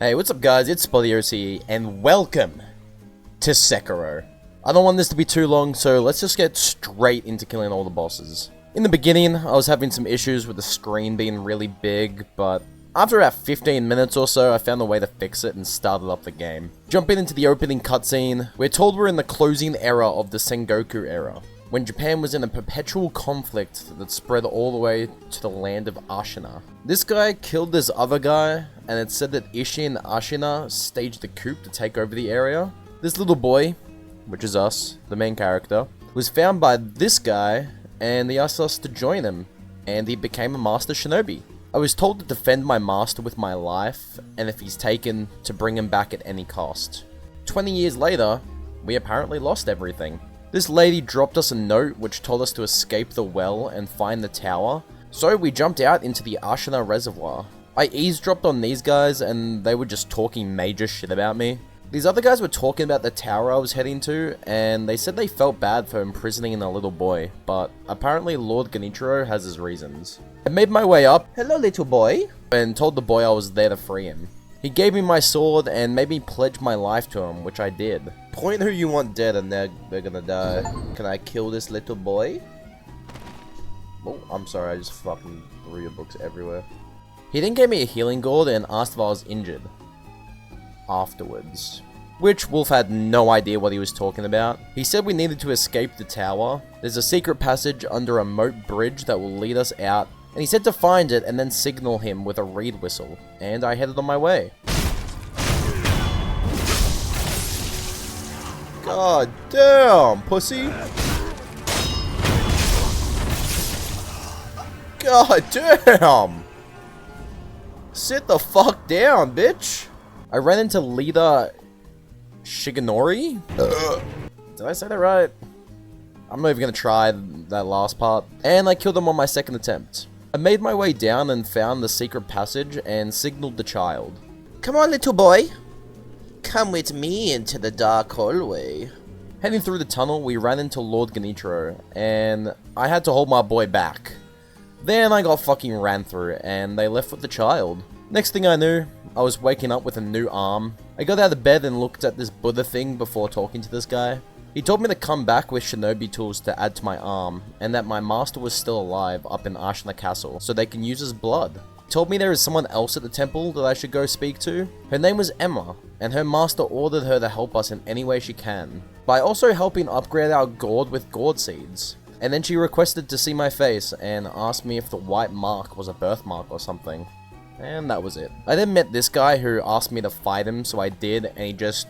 Hey, what's up guys, it's SpottyOCE, and welcome to Sekiro. I don't want this to be too long, so let's just get straight into killing all the bosses. In the beginning, I was having some issues with the screen being really big, but after about 15 minutes or so, I found a way to fix it and started up the game. Jumping into the opening cutscene, we're told we're in the closing era of the Sengoku era, when Japan was in a perpetual conflict that spread all the way to the land of Ashina. This guy killed this other guy, and it said that Ishi and Ashina staged the coup to take over the area. This little boy, which is us, the main character, was found by this guy, and he asked us to join him, and he became a master shinobi. I was told to defend my master with my life, and if he's taken, to bring him back at any cost. 20 years later, we apparently lost everything. This lady dropped us a note which told us to escape the well and find the tower, so we jumped out into the Ashina reservoir. I eavesdropped on these guys and they were just talking major shit about me. These other guys were talking about the tower I was heading to, and they said they felt bad for imprisoning a little boy, but apparently Lord Genichiro has his reasons. I made my way up, hello little boy, and told the boy I was there to free him. He gave me my sword and made me pledge my life to him, which I did. Point who you want dead and they're gonna die. Can I kill this little boy? Oh, I'm sorry, I just fucking threw your books everywhere. He then gave me a healing gourd and asked if I was injured. Afterwards. Which Wolf had no idea what he was talking about. He said we needed to escape the tower. There's a secret passage under a moat bridge that will lead us out, and he said to find it and then signal him with a reed whistle, and I headed on my way. God damn, pussy. God damn. Sit the fuck down, bitch. I ran into leader Shigenori? Did I say that right? I'm not even gonna try that last part. And I killed him on my second attempt. I made my way down and found the secret passage and signaled the child. Come on, little boy. Come with me into the dark hallway. Heading through the tunnel, we ran into Lord Genichiro, and I had to hold my boy back. Then I got fucking ran through, and they left with the child. Next thing I knew, I was waking up with a new arm. I got out of bed and looked at this Buddha thing before talking to this guy. He told me to come back with shinobi tools to add to my arm, and that my master was still alive up in Ashina Castle, so they can use his blood. He told me there is someone else at the temple that I should go speak to. Her name was Emma, and her master ordered her to help us in any way she can, by also helping upgrade our gourd with gourd seeds. And then she requested to see my face, and asked me if the white mark was a birthmark or something. And that was it. I then met this guy who asked me to fight him, so I did, and he just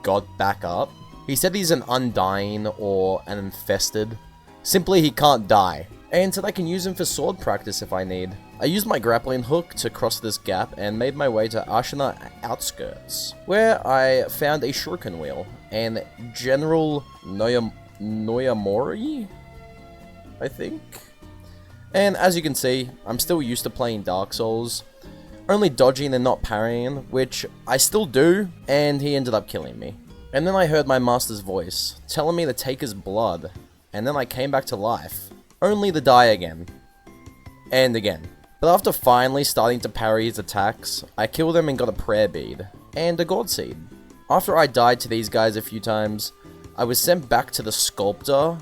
got back up. He said he's an undying or an infested. Simply, he can't die. And said I can use him for sword practice if I need. I used my grappling hook to cross this gap and made my way to Ashina outskirts, where I found a shuriken wheel and General Noyamori, I think? And as you can see, I'm still used to playing Dark Souls, only dodging and not parrying, which I still do, and he ended up killing me. And then I heard my master's voice, telling me to take his blood, and then I came back to life, only to die again. And again. But after finally starting to parry his attacks, I killed him and got a prayer bead, and a gourd seed. After I died to these guys a few times, I was sent back to the sculptor.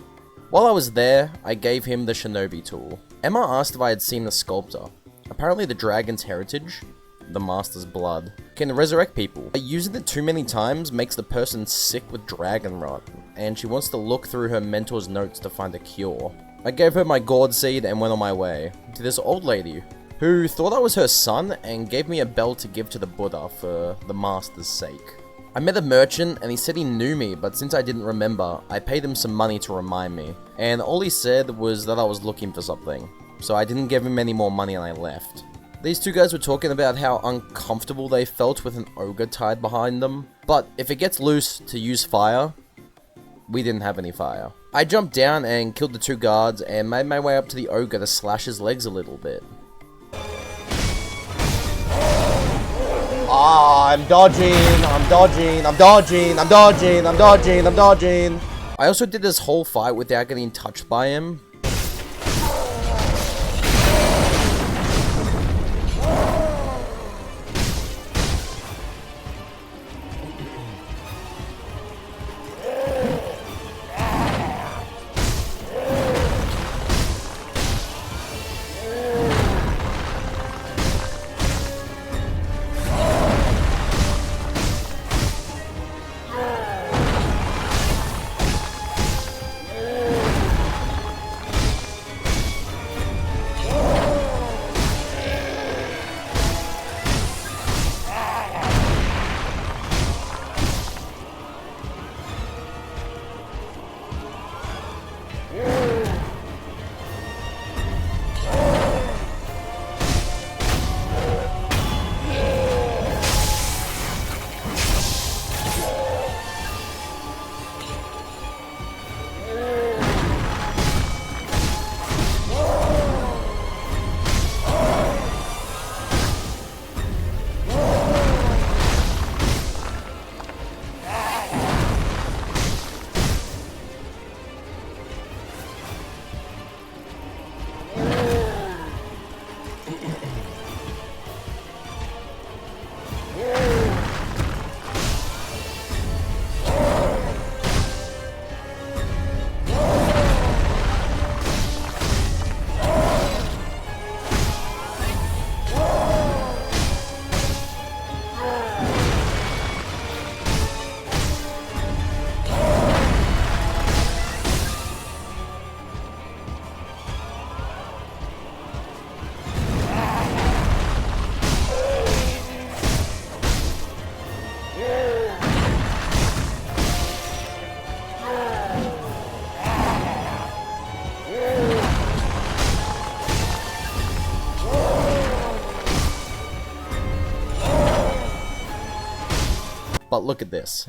While I was there, I gave him the shinobi tool. Emma asked if I had seen the sculptor. Apparently the dragon's heritage, the master's blood, can resurrect people. Using it too many times makes the person sick with dragon rot, and she wants to look through her mentor's notes to find a cure. I gave her my gourd seed and went on my way to this old lady, who thought I was her son and gave me a bell to give to the Buddha for the master's sake. I met a merchant and he said he knew me, but since I didn't remember, I paid him some money to remind me, and all he said was that I was looking for something, so I didn't give him any more money and I left. These two guys were talking about how uncomfortable they felt with an ogre tied behind them, but if it gets loose to use fire, we didn't have any fire. I jumped down and killed the two guards and made my way up to the ogre to slash his legs a little bit. Ah, I'm dodging. I also did this whole fight without getting touched by him. but look at this.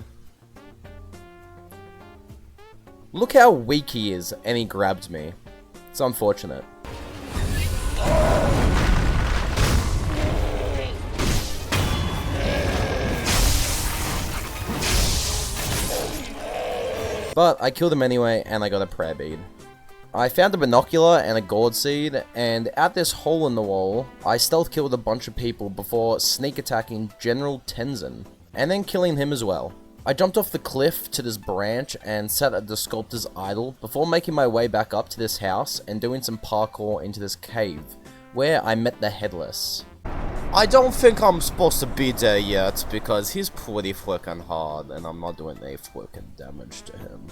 Look how weak he is, and he grabbed me. It's unfortunate. But I killed him anyway, and I got a prayer bead. I found a binocular and a gourd seed, and at this hole in the wall, I stealth killed a bunch of people before sneak attacking General Tenzin, and then killing him as well. I jumped off the cliff to this branch and sat at the sculptor's idol before making my way back up to this house and doing some parkour into this cave, where I met the Headless. I don't think I'm supposed to be there yet, because he's pretty freaking hard, and I'm not doing any freaking damage to him.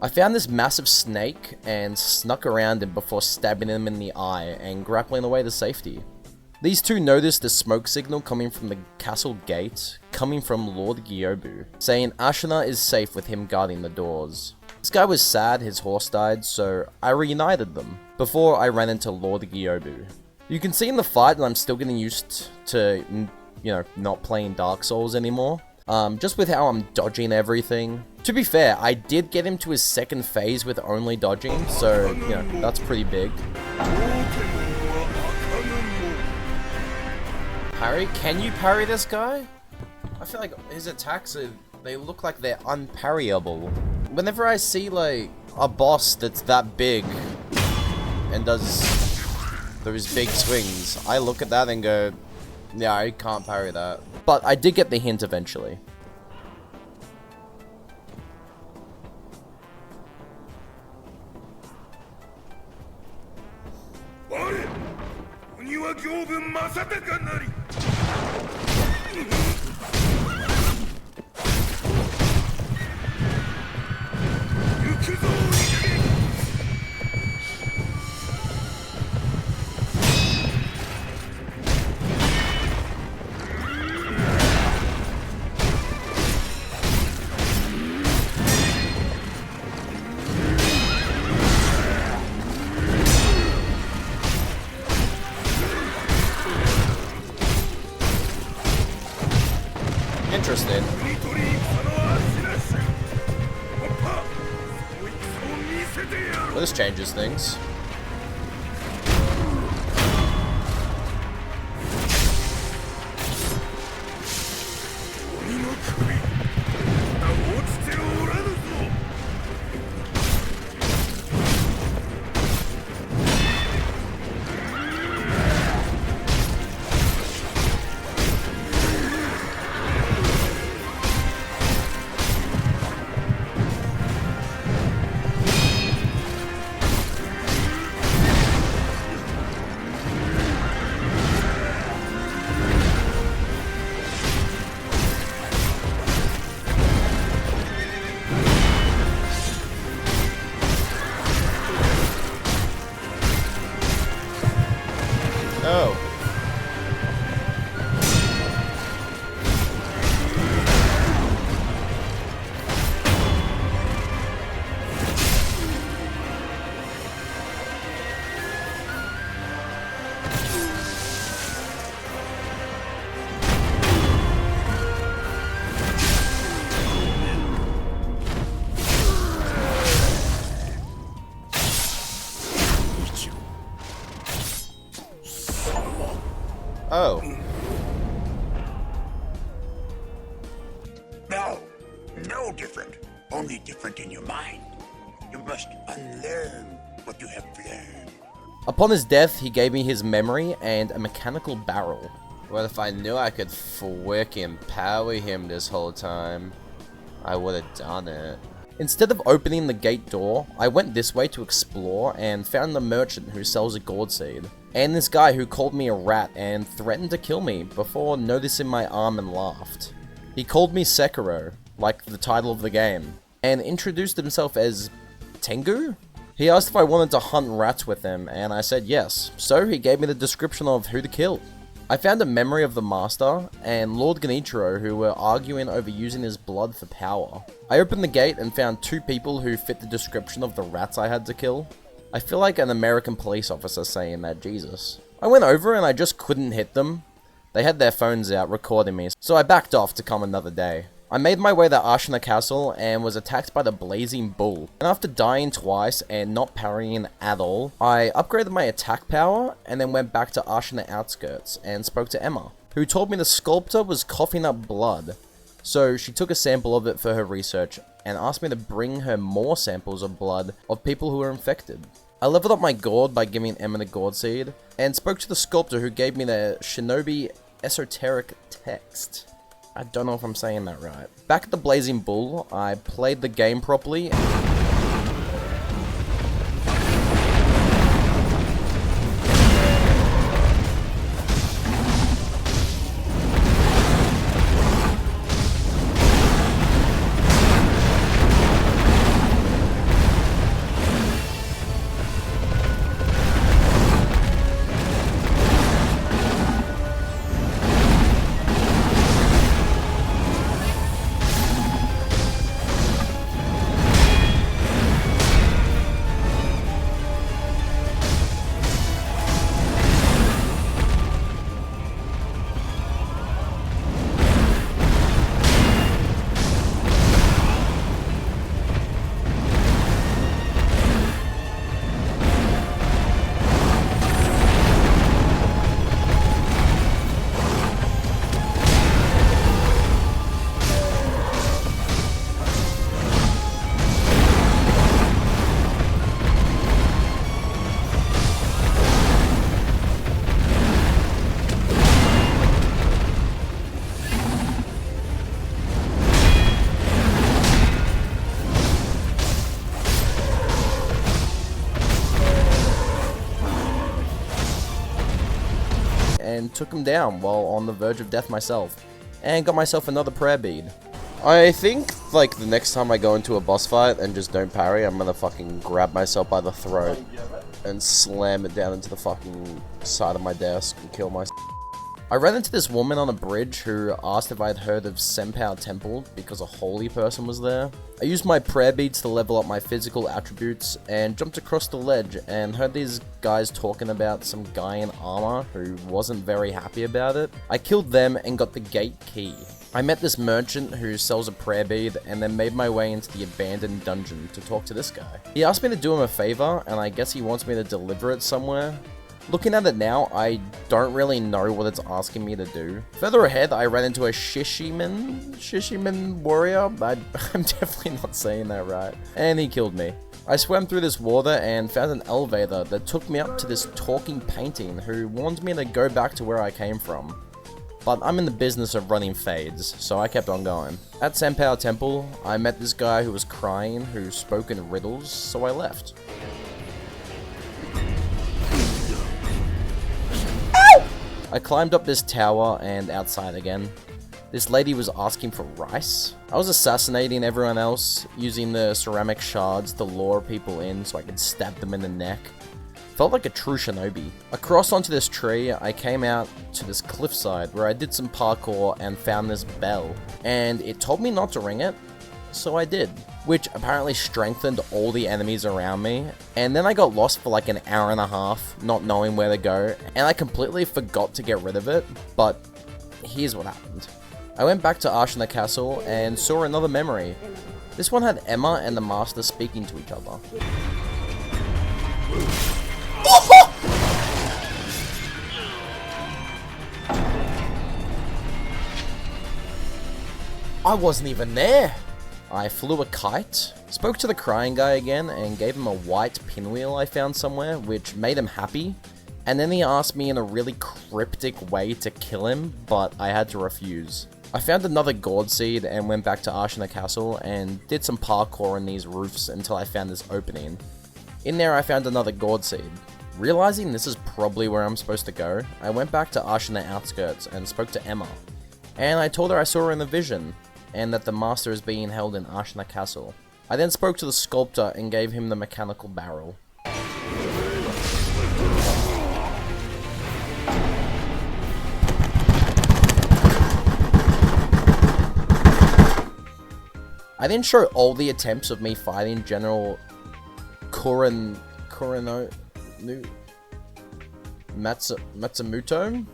I found this massive snake, and snuck around him before stabbing him in the eye, and grappling away to safety. These two noticed the smoke signal coming from the castle gate, coming from Lord Gyobu, saying Ashina is safe with him guarding the doors. This guy was sad his horse died, so I reunited them, before I ran into Lord Gyobu. You can see in the fight that I'm still getting used to, you know, not playing Dark Souls anymore. Just with how I'm dodging everything. To be fair, I did get him to his second phase with only dodging, so, you know, that's pretty big. Parry? Can you parry this guy? I feel like his attacks they look like they're unparryable. Whenever I see, like, a boss that's that big and does those big swings, I look at that and go, yeah, I can't parry that. But I did get the hint eventually. Interesting. Well, this changes things. Oh. Oh. No different. Only different in your mind. You must unlearn what you have learned. Upon his death, he gave me his memory and a mechanical barrel. What if I knew I could freaking power him this whole time? I would have done it. Instead of opening the gate door, I went this way to explore and found the merchant who sells a gourd seed. And this guy who called me a rat and threatened to kill me before noticing my arm and laughed. He called me Sekiro, like the title of the game, and introduced himself as Tengu? He asked if I wanted to hunt rats with him, and I said yes, so he gave me the description of who to kill. I found a memory of the Master and Lord Genichiro who were arguing over using his blood for power. I opened the gate and found two people who fit the description of the rats I had to kill. I feel like an American police officer saying that, Jesus. I went over and I just couldn't hit them. They had their phones out recording me, so I backed off to come another day. I made my way to Ashina Castle and was attacked by the Blazing Bull. And after dying twice and not parrying at all, I upgraded my attack power and then went back to Ashina Outskirts and spoke to Emma, who told me the sculptor was coughing up blood. So she took a sample of it for her research and asked me to bring her more samples of blood of people who were infected. I leveled up my gourd by giving Emma the gourd seed and spoke to the sculptor who gave me the Shinobi esoteric text. I don't know if I'm saying that right. Back at the Blazing Bull, I played the game properly. And took him down while on the verge of death myself, and got myself another prayer bead. I think, like, the next time I go into a boss fight and just don't parry, I'm gonna fucking grab myself by the throat and slam it down into the fucking side of my desk and kill myself. I ran into this woman on a bridge who asked if I'd heard of Senpou Temple because a holy person was there. I used my prayer beads to level up my physical attributes and jumped across the ledge and heard these guys talking about some guy in armor who wasn't very happy about it. I killed them and got the gate key. I met this merchant who sells a prayer bead and then made my way into the abandoned dungeon to talk to this guy. He asked me to do him a favor and I guess he wants me to deliver it somewhere. Looking at it now, I don't really know what it's asking me to do. Further ahead, I ran into a Shishiman warrior. I'm definitely not saying that right. And he killed me. I swam through this water and found an elevator that took me up to this talking painting who warned me to go back to where I came from. But I'm in the business of running fades, so I kept on going. At Senpou Temple, I met this guy who was crying, who spoke in riddles, so I left. I climbed up this tower and outside again. This lady was asking for rice. I was assassinating everyone else, using the ceramic shards to lure people in so I could stab them in the neck. Felt like a true shinobi. Across onto this tree, I came out to this cliffside where I did some parkour and found this bell. And it told me not to ring it, so I did. Which apparently strengthened all the enemies around me. And then I got lost for like an hour and a half, not knowing where to go. And I completely forgot to get rid of it, but here's what happened. I went back to Ashina Castle and saw another memory. This one had Emma and the Master speaking to each other. I wasn't even there. I flew a kite, spoke to the crying guy again, and gave him a white pinwheel I found somewhere, which made him happy. And then he asked me in a really cryptic way to kill him, but I had to refuse. I found another gourd seed and went back to Ashina Castle and did some parkour in these roofs until I found this opening. In there I found another gourd seed. Realizing this is probably where I'm supposed to go, I went back to Ashina Outskirts and spoke to Emma. And I told her I saw her in the vision, and that the master is being held in Ashina Castle. I then spoke to the sculptor and gave him the mechanical barrel. I then show all the attempts of me fighting General Matsumoto?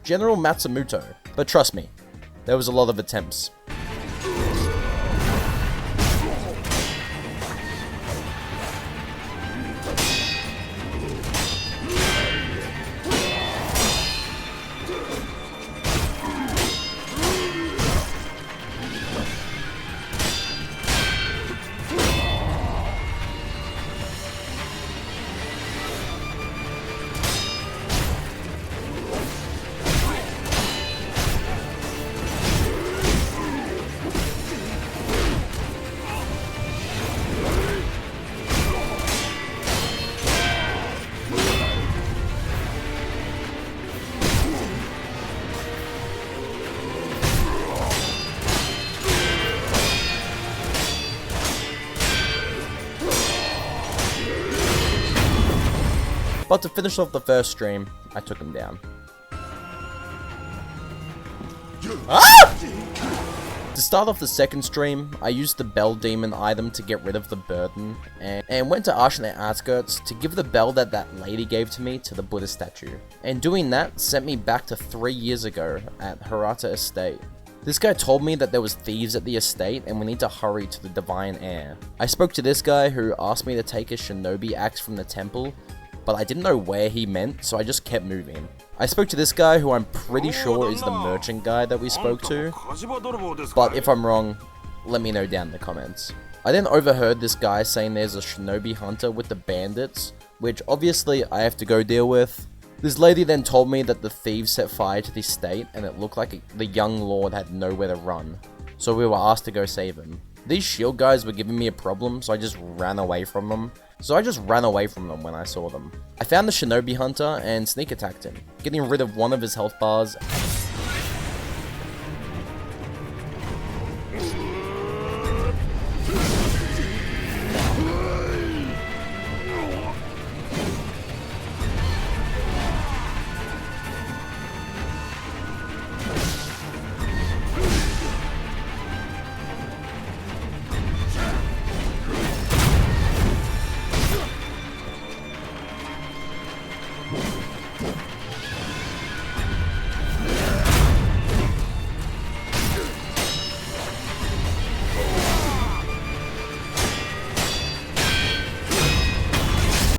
General Matsumoto. But trust me, There was a lot of attempts. But to finish off the first stream, I took him down. Ah! To start off the second stream, I used the Bell Demon item to get rid of the burden, and went to Ashina Outskirts to give the bell that lady gave to me to the Buddha statue. And doing that sent me back to 3 years ago at Hirata Estate. This guy told me that there was thieves at the estate and we need to hurry to the Divine Heir. I spoke to this guy who asked me to take a shinobi axe from the temple, but I didn't know where he meant, so I just kept moving. I spoke to this guy who I'm pretty sure is the merchant guy that we spoke to, but if I'm wrong, let me know down in the comments. I then overheard this guy saying there's a shinobi hunter with the bandits, which obviously I have to go deal with. This lady then told me that the thieves set fire to the estate and it looked like the young lord had nowhere to run, so we were asked to go save him. These shield guys were giving me a problem, so I just ran away from them. When I saw them. I found the shinobi hunter and sneak attacked him, getting rid of one of his health bars.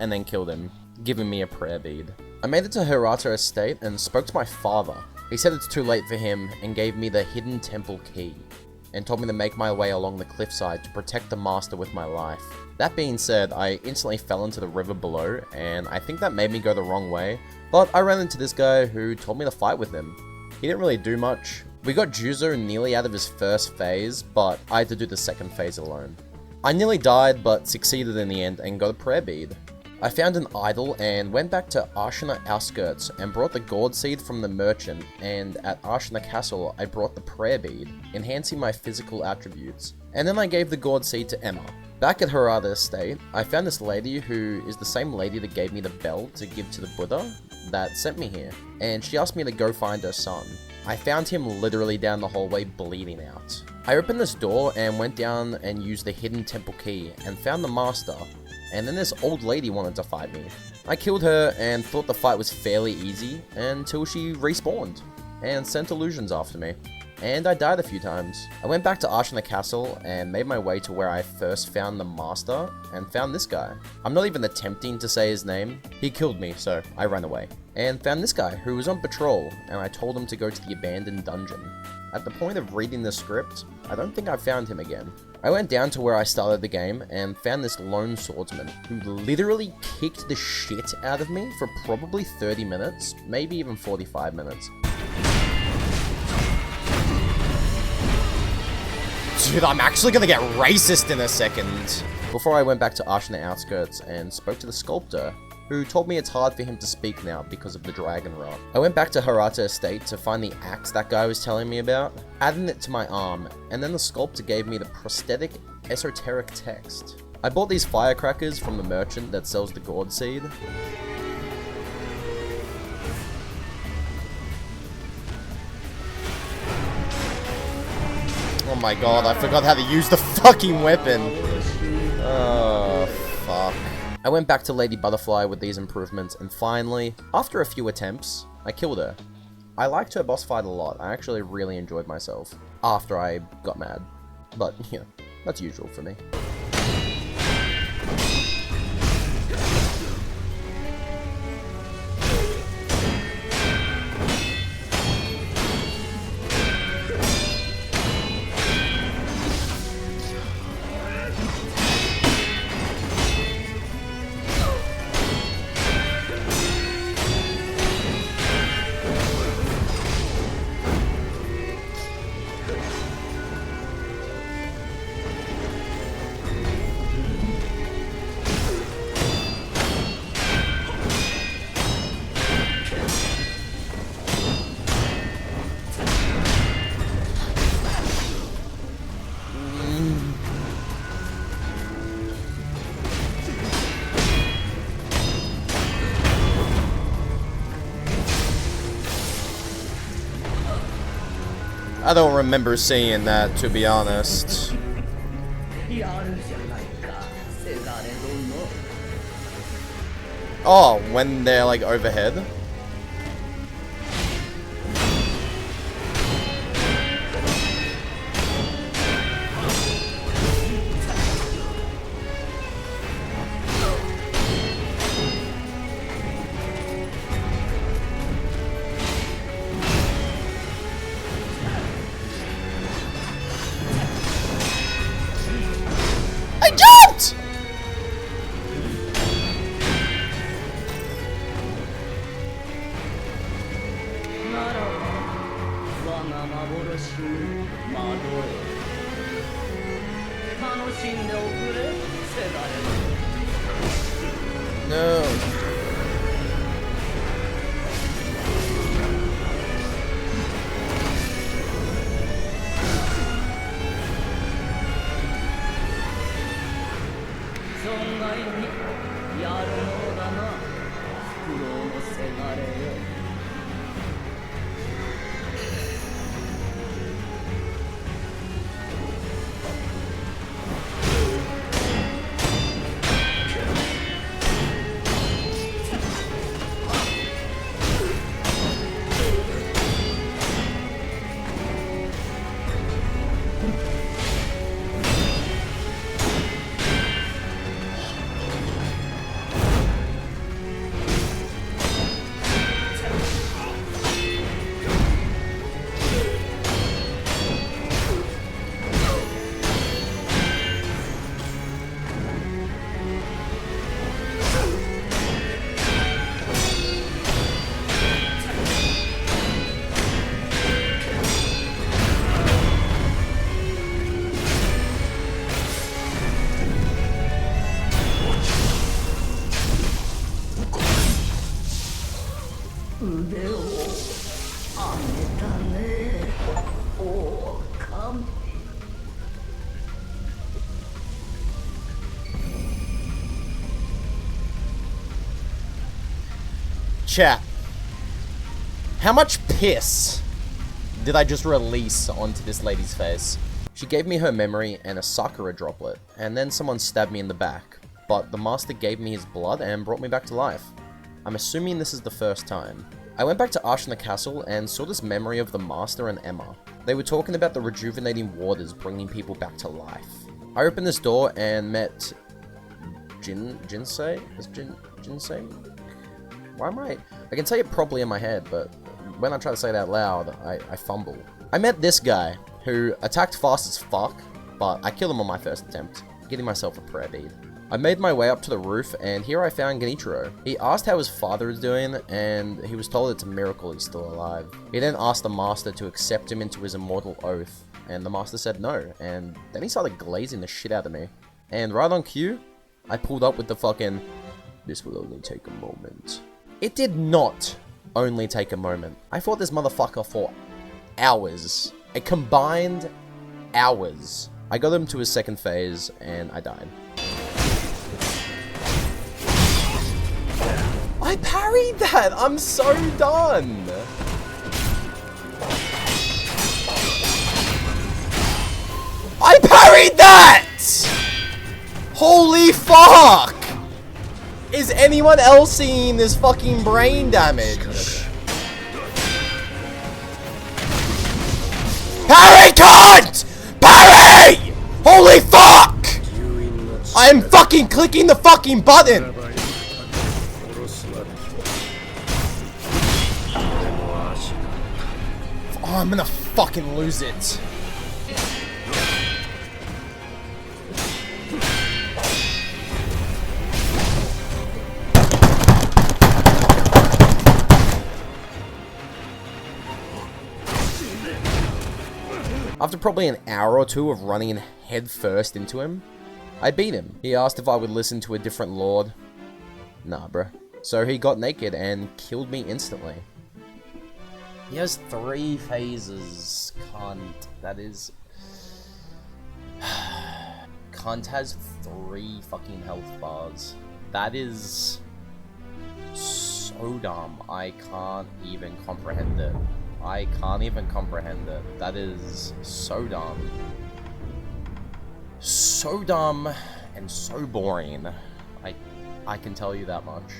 And then killed him, giving me a prayer bead. I made it to Hirata Estate and spoke to my father. He said it's too late for him and gave me the hidden temple key, and told me to make my way along the cliffside to protect the master with my life. That being said, I instantly fell into the river below, and I think that made me go the wrong way, but I ran into this guy who told me to fight with him. He didn't really do much. We got Juzo nearly out of his first phase, but I had to do the second phase alone. I nearly died, but succeeded in the end and got a prayer bead. I found an idol and went back to Ashina Outskirts and brought the gourd seed from the merchant, and at Ashina Castle I brought the prayer bead, enhancing my physical attributes. And then I gave the gourd seed to Emma. Back at Hirata Estate, I found this lady who is the same lady that gave me the bell to give to the Buddha that sent me here, and she asked me to go find her son. I found him literally down the hallway bleeding out. I opened this door and went down and used the hidden temple key and found the master. And then this old lady wanted to fight me. I killed her and thought the fight was fairly easy until she respawned and sent illusions after me. And I died a few times. I went back to Ashina Castle and made my way to where I first found the master and found this guy. I'm not even attempting to say his name. He killed me, so I ran away. And found this guy who was on patrol, and I told him to go to the abandoned dungeon. At the point of reading the script, I don't think I found him again. I went down to where I started the game and found this lone swordsman who literally kicked the shit out of me for probably 30 minutes, maybe even 45 minutes. Dude, I'm actually gonna get racist in a second. Before I went back to Ashina Outskirts and spoke to the sculptor, who told me it's hard for him to speak now because of the dragon rot. I went back to Hirata Estate to find the axe that guy was telling me about, adding it to my arm, and then the sculptor gave me the prosthetic esoteric text. I bought these firecrackers from the merchant that sells the gourd seed. Oh my god, I forgot how to use the fucking weapon. Oh, fuck. I went back to Lady Butterfly with these improvements, and finally, after a few attempts, I killed her. I liked her boss fight a lot. I actually really enjoyed myself after I got mad. But, yeah, that's usual for me. I don't remember seeing that, to be honest. Oh, when they're like overhead? I jumped! No. Chat. How much piss did I just release onto this lady's face? She gave me her memory and a Sakura droplet, and then someone stabbed me in the back. But the master gave me his blood and brought me back to life. I'm assuming this is the first time. I went back to Ash in the castle and saw this memory of the master and Emma. They were talking about the rejuvenating waters bringing people back to life. I opened this door and met Jinsei? Is Jinsei? Why am I can say it properly in my head, but when I try to say it out loud, I fumble. I met this guy, who attacked fast as fuck, but I killed him on my first attempt, getting myself a prayer bead. I made my way up to the roof, and here I found Genichiro. He asked how his father is doing, and he was told it's a miracle he's still alive. He then asked the master to accept him into his immortal oath, and the master said no, and then he started glazing the shit out of me. And right on cue, I pulled up with the fucking, "This will only take a moment." It did not only take a moment. I fought this motherfucker for hours. A combined hours. I got him to his second phase, and I died. I parried that! I'm so done! I parried that! Holy fuck! Is anyone else seeing this fucking brain damage? Parry, cunt! Parry! Holy fuck! I am fucking clicking the fucking button! Oh, I'm gonna fucking lose it. After probably an hour or two of running head first into him, I beat him. He asked if I would listen to a different lord. Nah, bruh. So he got naked and killed me instantly. He has 3 phases, cunt. That is... Cunt has 3 fucking health bars. That is... so dumb. I can't even comprehend it. I can't even comprehend it. That is so dumb. So dumb and so boring. I can tell you that much.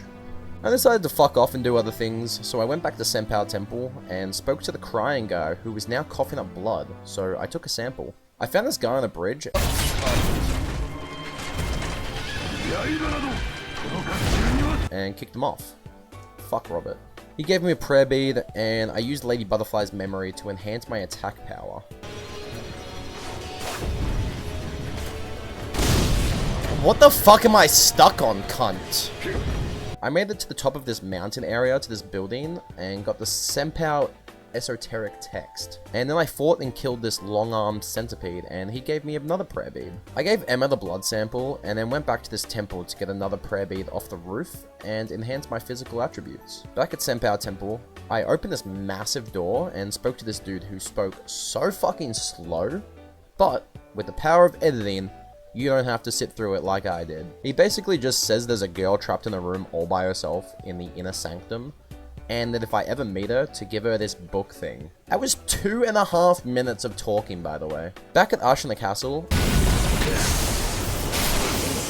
I decided to fuck off and do other things, so I went back to Senpou Temple and spoke to the crying guy who was now coughing up blood, so I took a sample. I found this guy on a bridge and kicked him off. Fuck Robert. He gave me a prayer bead, and I used Lady Butterfly's memory to enhance my attack power. What the fuck am I stuck on, cunt? I made it to the top of this mountain area, to this building, and got the Senpou esoteric text. And then I fought and killed this long-armed centipede, and he gave me another prayer bead. I gave Emma the blood sample, and then went back to this temple to get another prayer bead off the roof, and enhance my physical attributes. Back at Senpou Temple, I opened this massive door, and spoke to this dude who spoke so fucking slow, but with the power of editing, you don't have to sit through it like I did. He basically just says there's a girl trapped in a room all by herself in the inner sanctum, and that if I ever meet her, to give her this book thing. That was 2.5 minutes of talking, by the way. Back at Ashina Castle...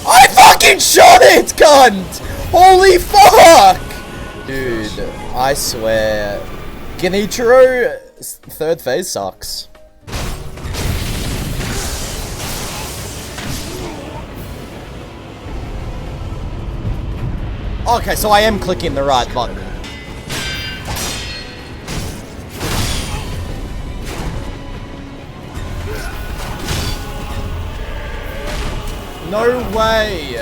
I fucking shot it, cunt! Holy fuck! Dude, I swear... Genichiro 3rd phase sucks. Okay, so I am clicking the right button. No way!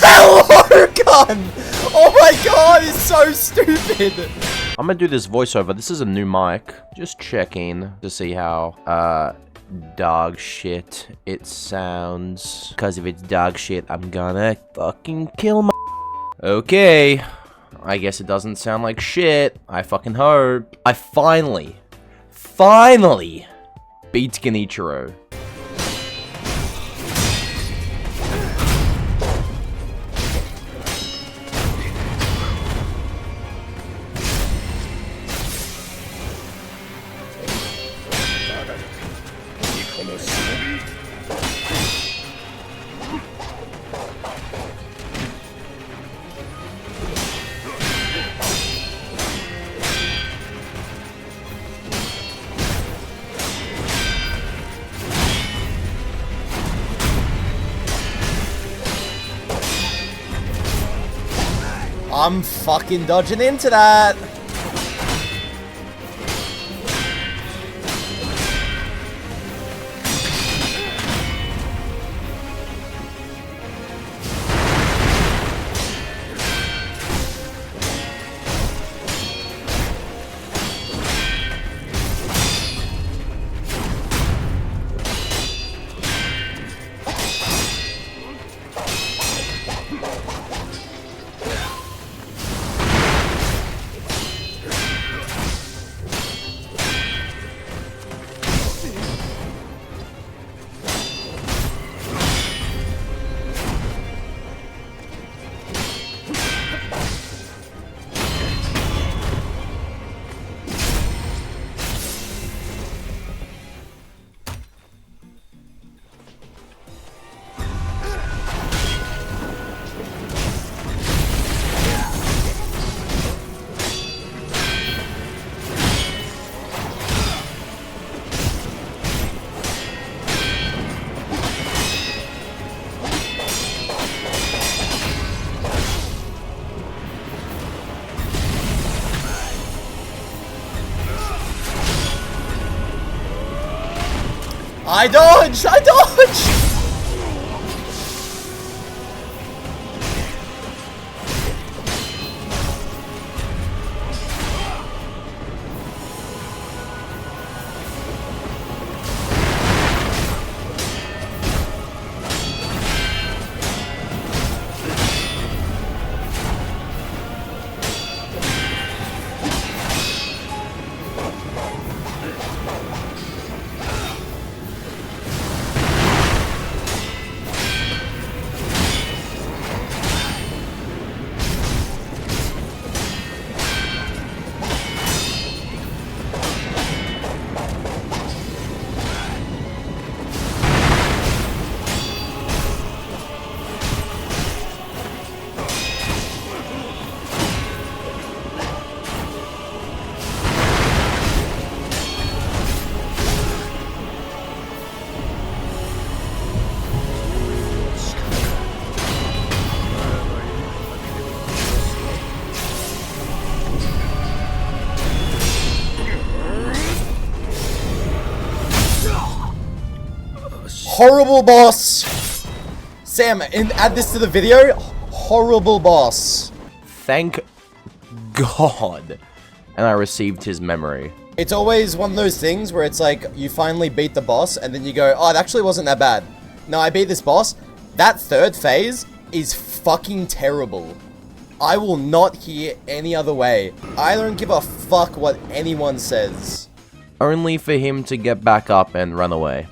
Hello, gun! Oh my god, it's so stupid! I'm gonna do this voiceover. This is a new mic. Just checking to see how, dog shit it sounds. Cause if it's dog shit, I'm gonna fucking kill my... Okay. I guess it doesn't sound like shit. I fucking hope. I finally beat Genichiro. I'm fucking dodging into that. I dodged! I dodged! Horrible boss! Sam, add this to the video. Horrible boss. Thank God. And I received his memory. It's always one of those things where it's like, you finally beat the boss, and then you go, oh, it actually wasn't that bad. No, I beat this boss. That third phase is fucking terrible. I will not hear any other way. I don't give a fuck what anyone says. Only for him to get back up and run away.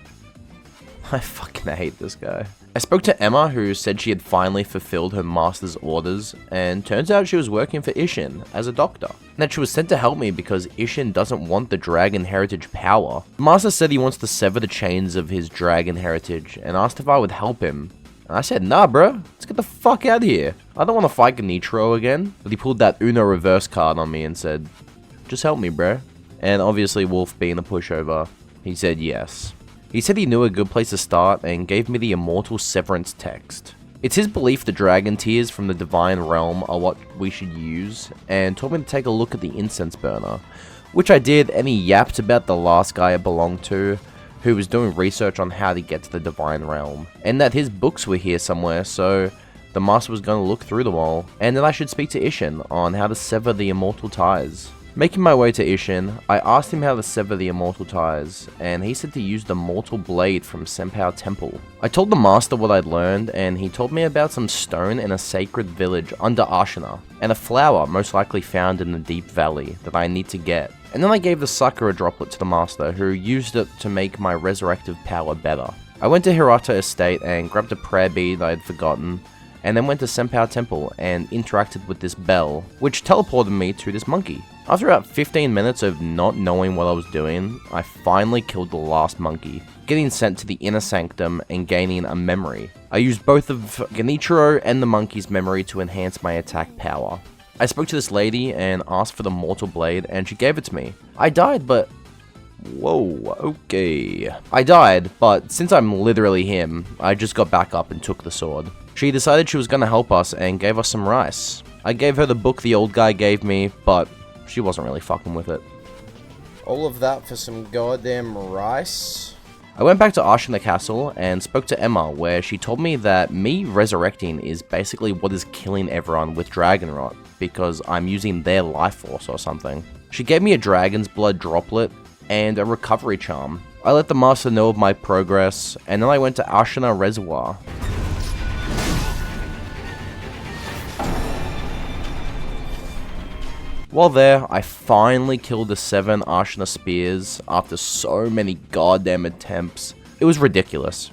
I fucking hate this guy. I spoke to Emma, who said she had finally fulfilled her master's orders, and turns out she was working for Ishin as a doctor. And that she was sent to help me because Ishin doesn't want the dragon heritage power. The master said he wants to sever the chains of his dragon heritage, and asked if I would help him. And I said, nah bro, let's get the fuck out of here. I don't want to fight Genichiro again. But he pulled that Uno reverse card on me and said, just help me bro. And obviously Wolf being a pushover, he said yes. He said he knew a good place to start and gave me the Immortal Severance text. It's his belief the dragon tears from the divine realm are what we should use, and told me to take a look at the incense burner, which I did, and he yapped about the last guy it belonged to, who was doing research on how to get to the divine realm, and that his books were here somewhere, so the master was going to look through them all, and that I should speak to Ishin on how to sever the immortal ties. Making my way to Ishin, I asked him how to sever the immortal ties, and he said to use the mortal blade from Senpou Temple. I told the master what I'd learned, and he told me about some stone in a sacred village under Ashina, and a flower most likely found in the deep valley that I need to get. And then I gave the Sakura droplet to the master, who used it to make my resurrective power better. I went to Hirata Estate and grabbed a prayer bead I had forgotten, and then went to Senpou Temple and interacted with this bell, which teleported me to this monkey. After about 15 minutes of not knowing what I was doing, I finally killed the last monkey, getting sent to the inner sanctum and gaining a memory. I used both of Genichiro and the monkey's memory to enhance my attack power. I spoke to this lady and asked for the mortal blade, and she gave it to me. I died, but... whoa, okay. I died, but since I'm literally him, I just got back up and took the sword. She decided she was gonna help us and gave us some rice. I gave her the book the old guy gave me, but she wasn't really fucking with it. All of that for some goddamn rice? I went back to Ashina Castle and spoke to Emma, where she told me that me resurrecting is basically what is killing everyone with dragon rot, because I'm using their life force or something. She gave me a dragon's blood droplet and a recovery charm. I let the master know of my progress, and then I went to Ashina Reservoir. While there, I finally killed the 7 Ashina spears after so many goddamn attempts. It was ridiculous.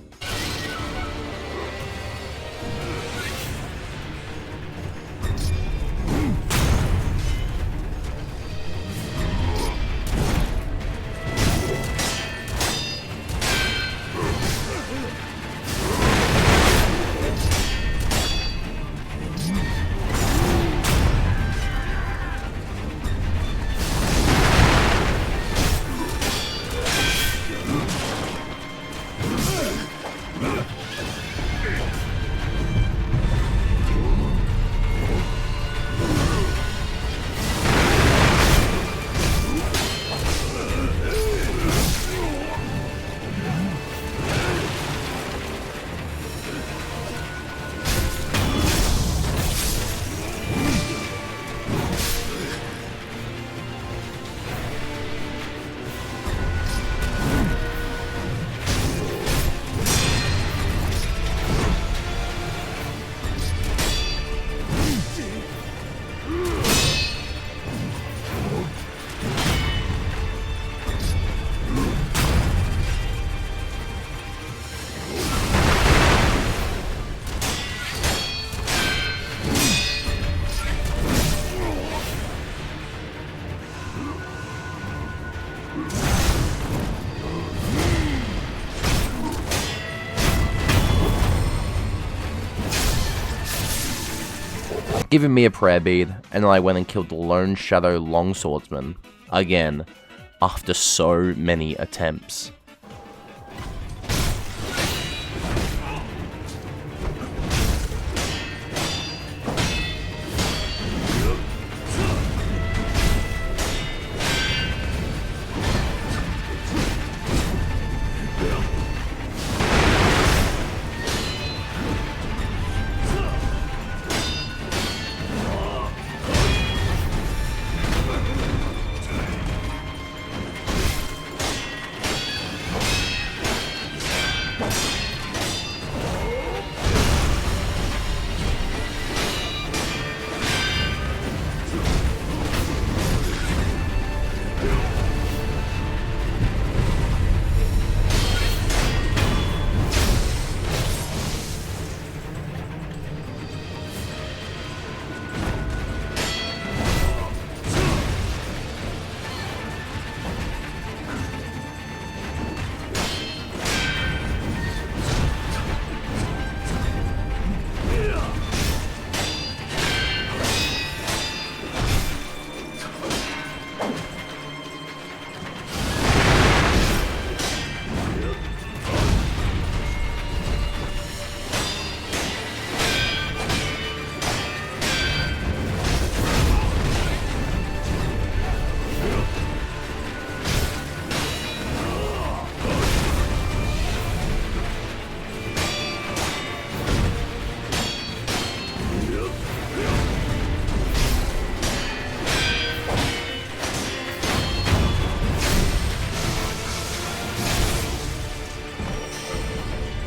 giving me a prayer bead, and then I went and killed the Lone Shadow Longswordsman, again, after so many attempts.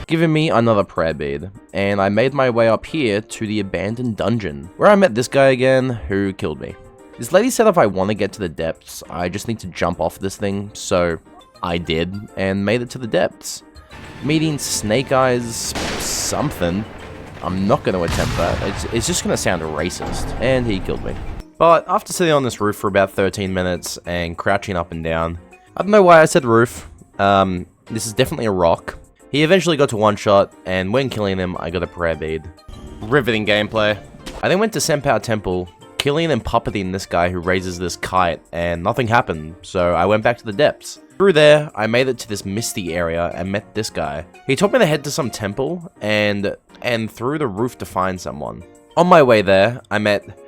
Giving me another prayer bead, and I made my way up here to the abandoned dungeon, where I met this guy again, who killed me. This lady said if I want to get to the depths, I just need to jump off this thing, so I did, and made it to the depths. Meeting Snake Eyes something. I'm not going to attempt that, it's just going to sound racist, and he killed me. But after sitting on this roof for about 13 minutes, and crouching up and down, I don't know why I said roof, this is definitely a rock. He eventually got to one shot, and when killing him, I got a prayer bead. Riveting gameplay. I then went to Senpou Temple, killing and puppeting this guy who raises this kite, and nothing happened, so I went back to the depths. Through there, I made it to this misty area and met this guy. He told me to head to some temple, and through the roof to find someone. On my way there, I met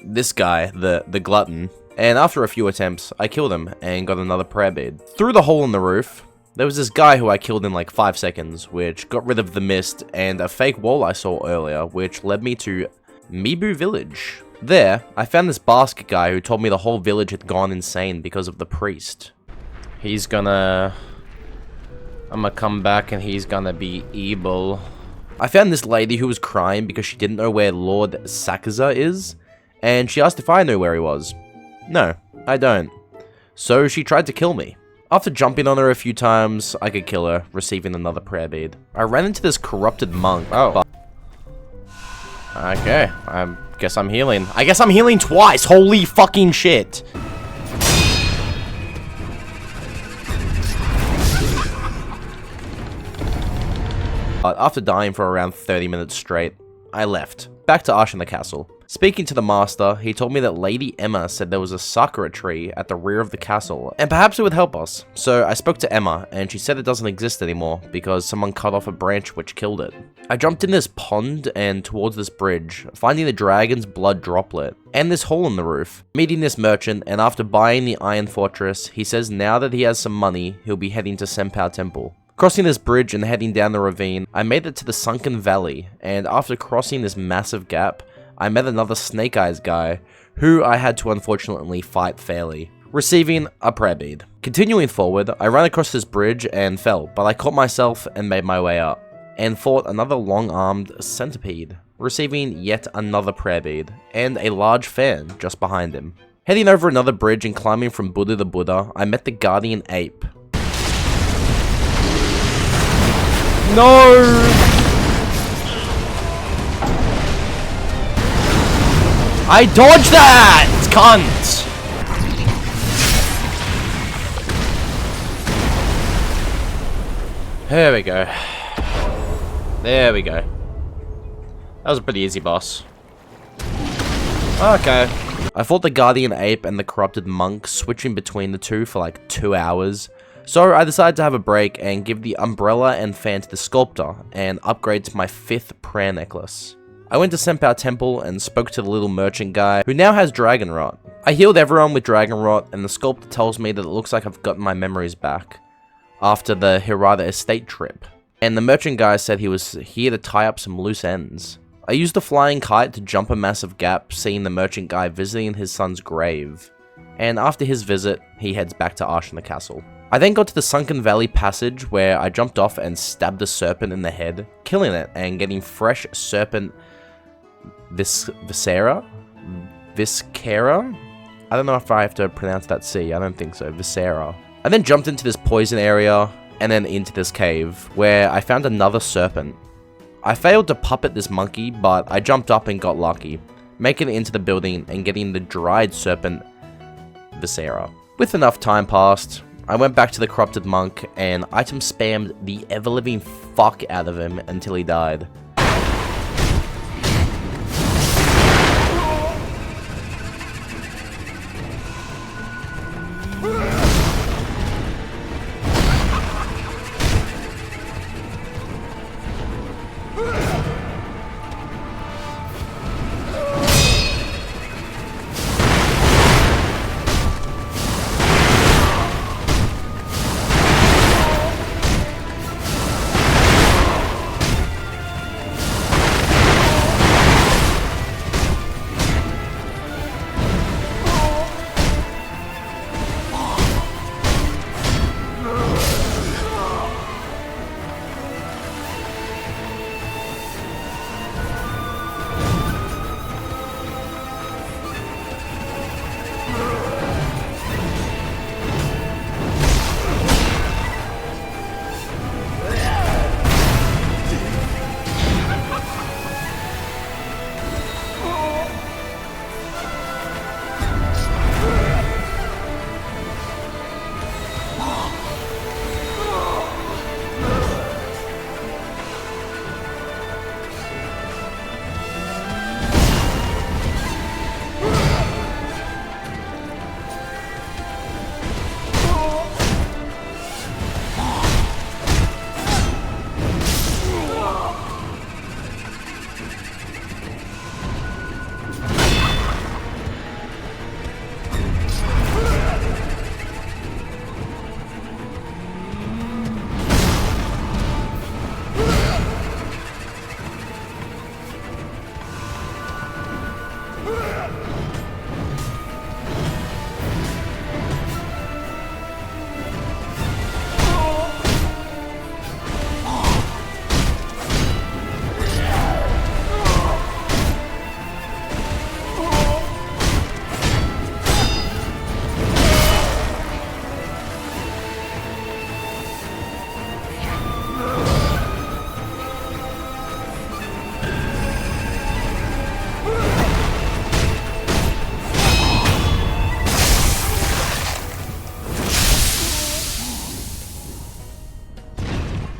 this guy, the glutton, and after a few attempts, I killed him and got another prayer bead. Through the hole in the roof, there was this guy who I killed in like 5 seconds, which got rid of the mist and a fake wall I saw earlier, which led me to Mibu Village. There, I found this basket guy who told me the whole village had gone insane because of the priest. I'm gonna come back and he's gonna be evil. I found this lady who was crying because she didn't know where Lord Sakaza is, and she asked if I knew where he was. No, I don't. So she tried to kill me. After jumping on her a few times, I could kill her, receiving another prayer bead. I ran into this corrupted monk. Oh. Okay, I guess I'm healing. I guess I'm healing twice! Holy fucking shit! After dying for around 30 minutes straight, I left. Back to Ash in the castle. Speaking to the master, he told me that Lady Emma said there was a sakura tree at the rear of the castle, and perhaps it would help us. So I spoke to Emma, and she said it doesn't exist anymore, because someone cut off a branch which killed it. I jumped in this pond and towards this bridge, finding the dragon's blood droplet, and this hole in the roof. Meeting this merchant, and after buying the Iron Fortress, he says now that he has some money, he'll be heading to Senpou Temple. Crossing this bridge and heading down the ravine, I made it to the sunken valley, and after crossing this massive gap, I met another Snake Eyes guy, who I had to unfortunately fight fairly, receiving a prayer bead. Continuing forward, I ran across this bridge and fell, but I caught myself and made my way up, and fought another long-armed centipede, receiving yet another prayer bead, and a large fan just behind him. Heading over another bridge and climbing from Buddha to Buddha, I met the guardian ape. No! I dodged that! Cunt! There we go. There we go. That was a pretty easy boss. Okay. I fought the guardian ape and the corrupted monk, switching between the two for like 2 hours. So I decided to have a break and give the umbrella and fan to the sculptor, and upgrade to my 5th prayer necklace. I went to Senpou Temple and spoke to the little merchant guy, who now has dragon rot. I healed everyone with dragon rot, and the sculptor tells me that it looks like I've gotten my memories back after the Hirata estate trip. And the merchant guy said he was here to tie up some loose ends. I used a flying kite to jump a massive gap, seeing the merchant guy visiting his son's grave. And after his visit, he heads back to Ashina Castle. I then got to the Sunken Valley passage, where I jumped off and stabbed a serpent in the head, killing it and getting fresh serpent viscera? I don't know if I have to pronounce that C, I don't think so, viscera. I then jumped into this poison area, and then into this cave, where I found another serpent. I failed to puppet this monkey, but I jumped up and got lucky, making it into the building and getting the dried serpent viscera. With enough time passed, I went back to the corrupted monk and item spammed the ever-living fuck out of him until he died.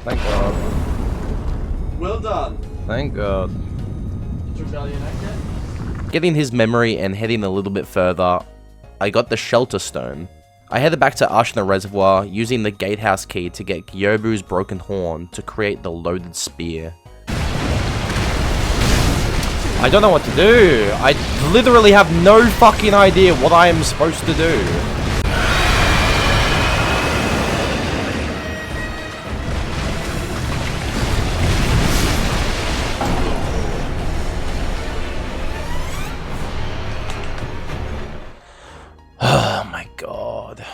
Thank God. Well done. Thank God. Did you value that? Getting his memory and heading a little bit further, I got the Shelter Stone. I headed back to Ashina Reservoir using the gatehouse key to get Gyobu's broken horn to create the loaded spear. I don't know what to do. I literally have no fucking idea what I am supposed to do. Oh my god.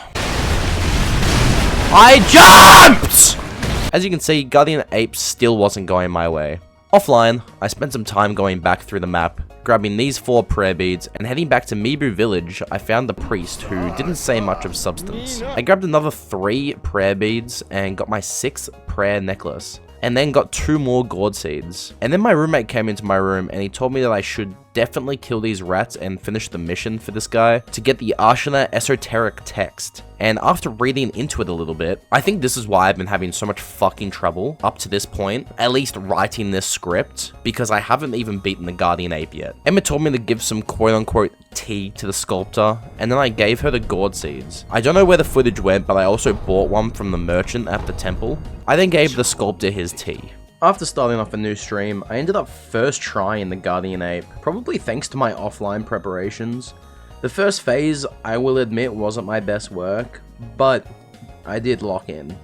I jumped! As you can see, Guardian Ape still wasn't going my way. Offline, I spent some time going back through the map, grabbing these 4 prayer beads, and heading back to Mibu village. I found the priest, who didn't say much of substance. I grabbed another 3 prayer beads, and got my 6th prayer necklace, and then got 2 more gourd seeds. And then my roommate came into my room, and he told me that I should definitely kill these rats and finish the mission for this guy to get the Ashina Esoteric Text. And after reading into it a little bit, I think this is why I've been having so much fucking trouble up to this point, at least writing this script, because I haven't even beaten the Guardian Ape yet. Emma told me to give some quote-unquote tea to the sculptor, and then I gave her the gourd seeds. I don't know where the footage went, but I also bought one from the merchant at the temple. I then gave the sculptor his tea. After starting off a new stream, I ended up first trying the Guardian Ape, probably thanks to my offline preparations. The first phase, I will admit, wasn't my best work, but I did lock in.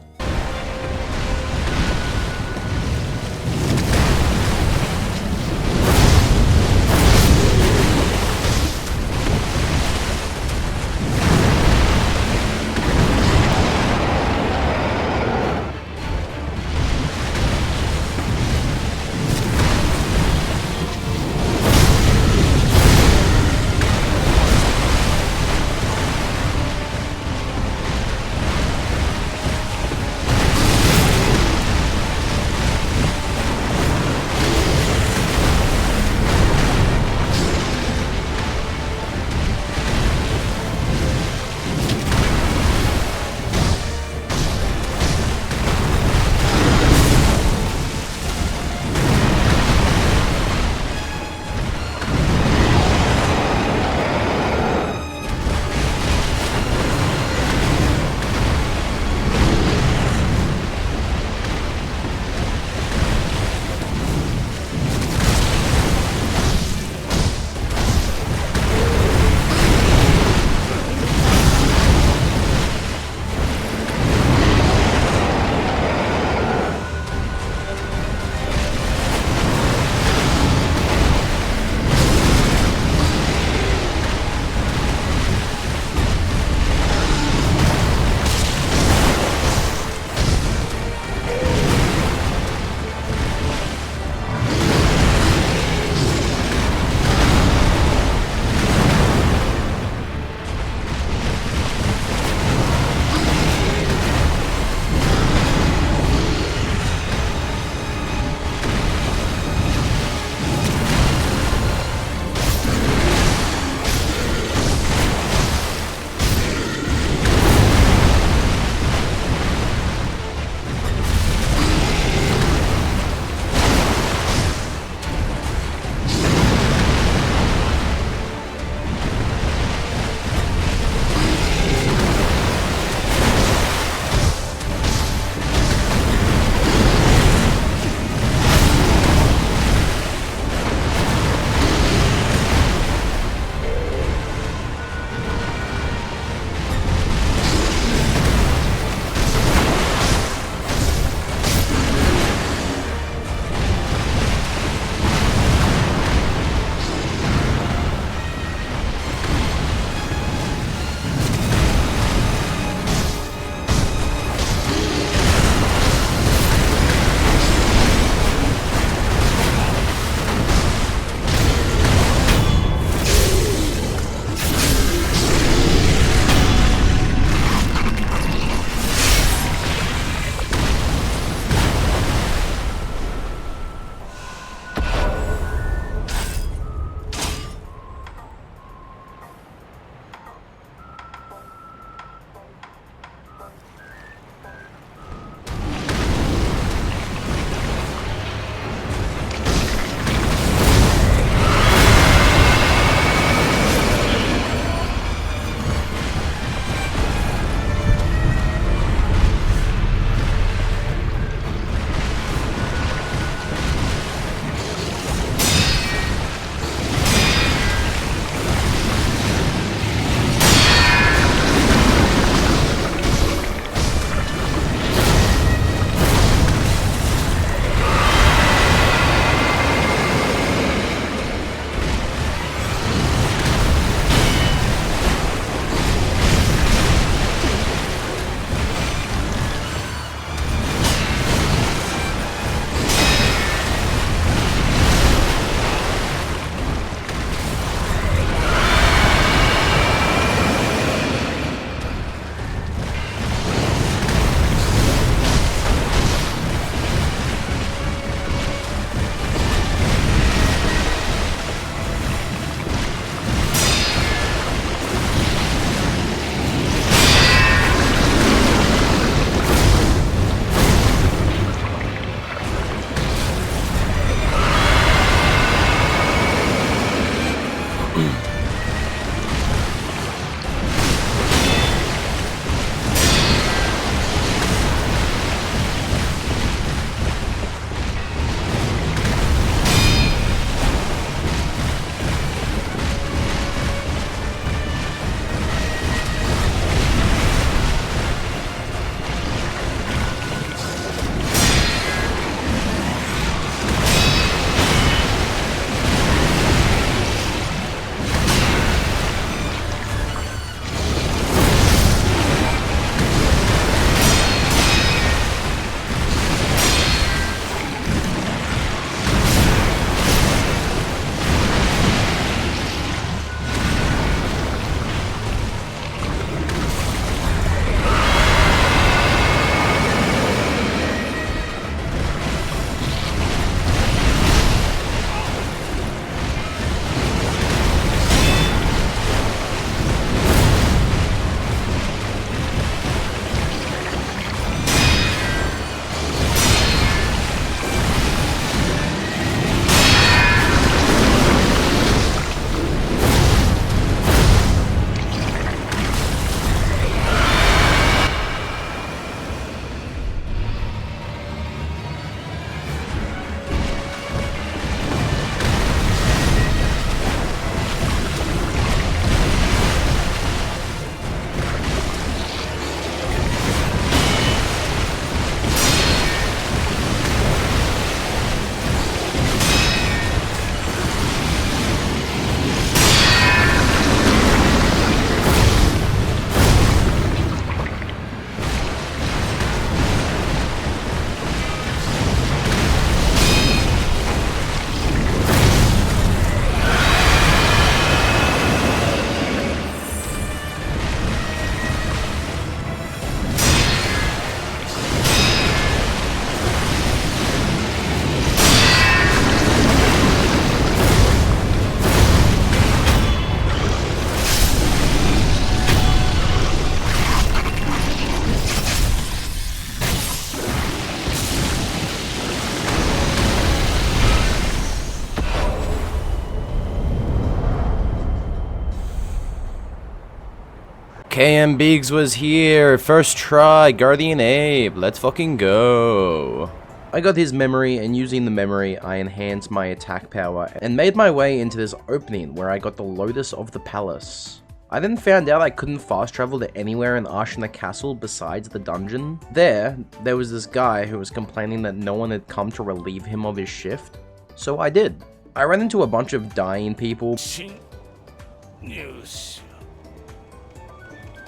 KM Biggs was here. First try, Guardian Abe. Let's fucking go. I got his memory, and using the memory, I enhanced my attack power and made my way into this opening where I got the Lotus of the Palace. I then found out I couldn't fast travel to anywhere in Ashina Castle besides the dungeon. There was this guy who was complaining that no one had come to relieve him of his shift, so I did. I ran into a bunch of dying people.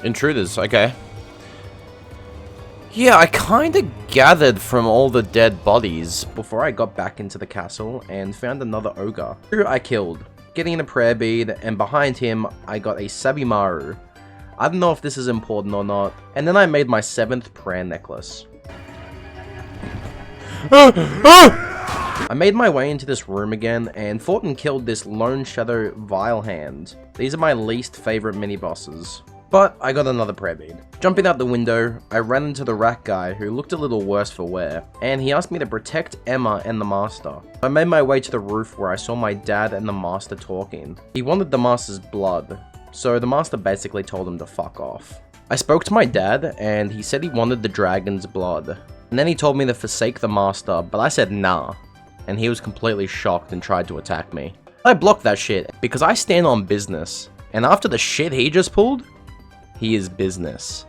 Intruders, okay. Yeah, I kinda gathered from all the dead bodies before I got back into the castle and found another ogre, who I killed, getting a prayer bead, and behind him I got a Sabimaru. I don't know if this is important or not, and then I made my 7th prayer necklace. I made my way into this room again and fought and killed this Lone Shadow Vilehand. These are my least favorite mini-bosses. But I got another prayer bead. Jumping out the window, I ran into the rat guy who looked a little worse for wear, and he asked me to protect Emma and the master. I made my way to the roof where I saw my dad and the master talking. He wanted the master's blood, so the master basically told him to fuck off. I spoke to my dad, and he said he wanted the dragon's blood. And then he told me to forsake the master, but I said nah, and he was completely shocked and tried to attack me. I blocked that shit, because I stand on business, and after the shit he just pulled, he is business.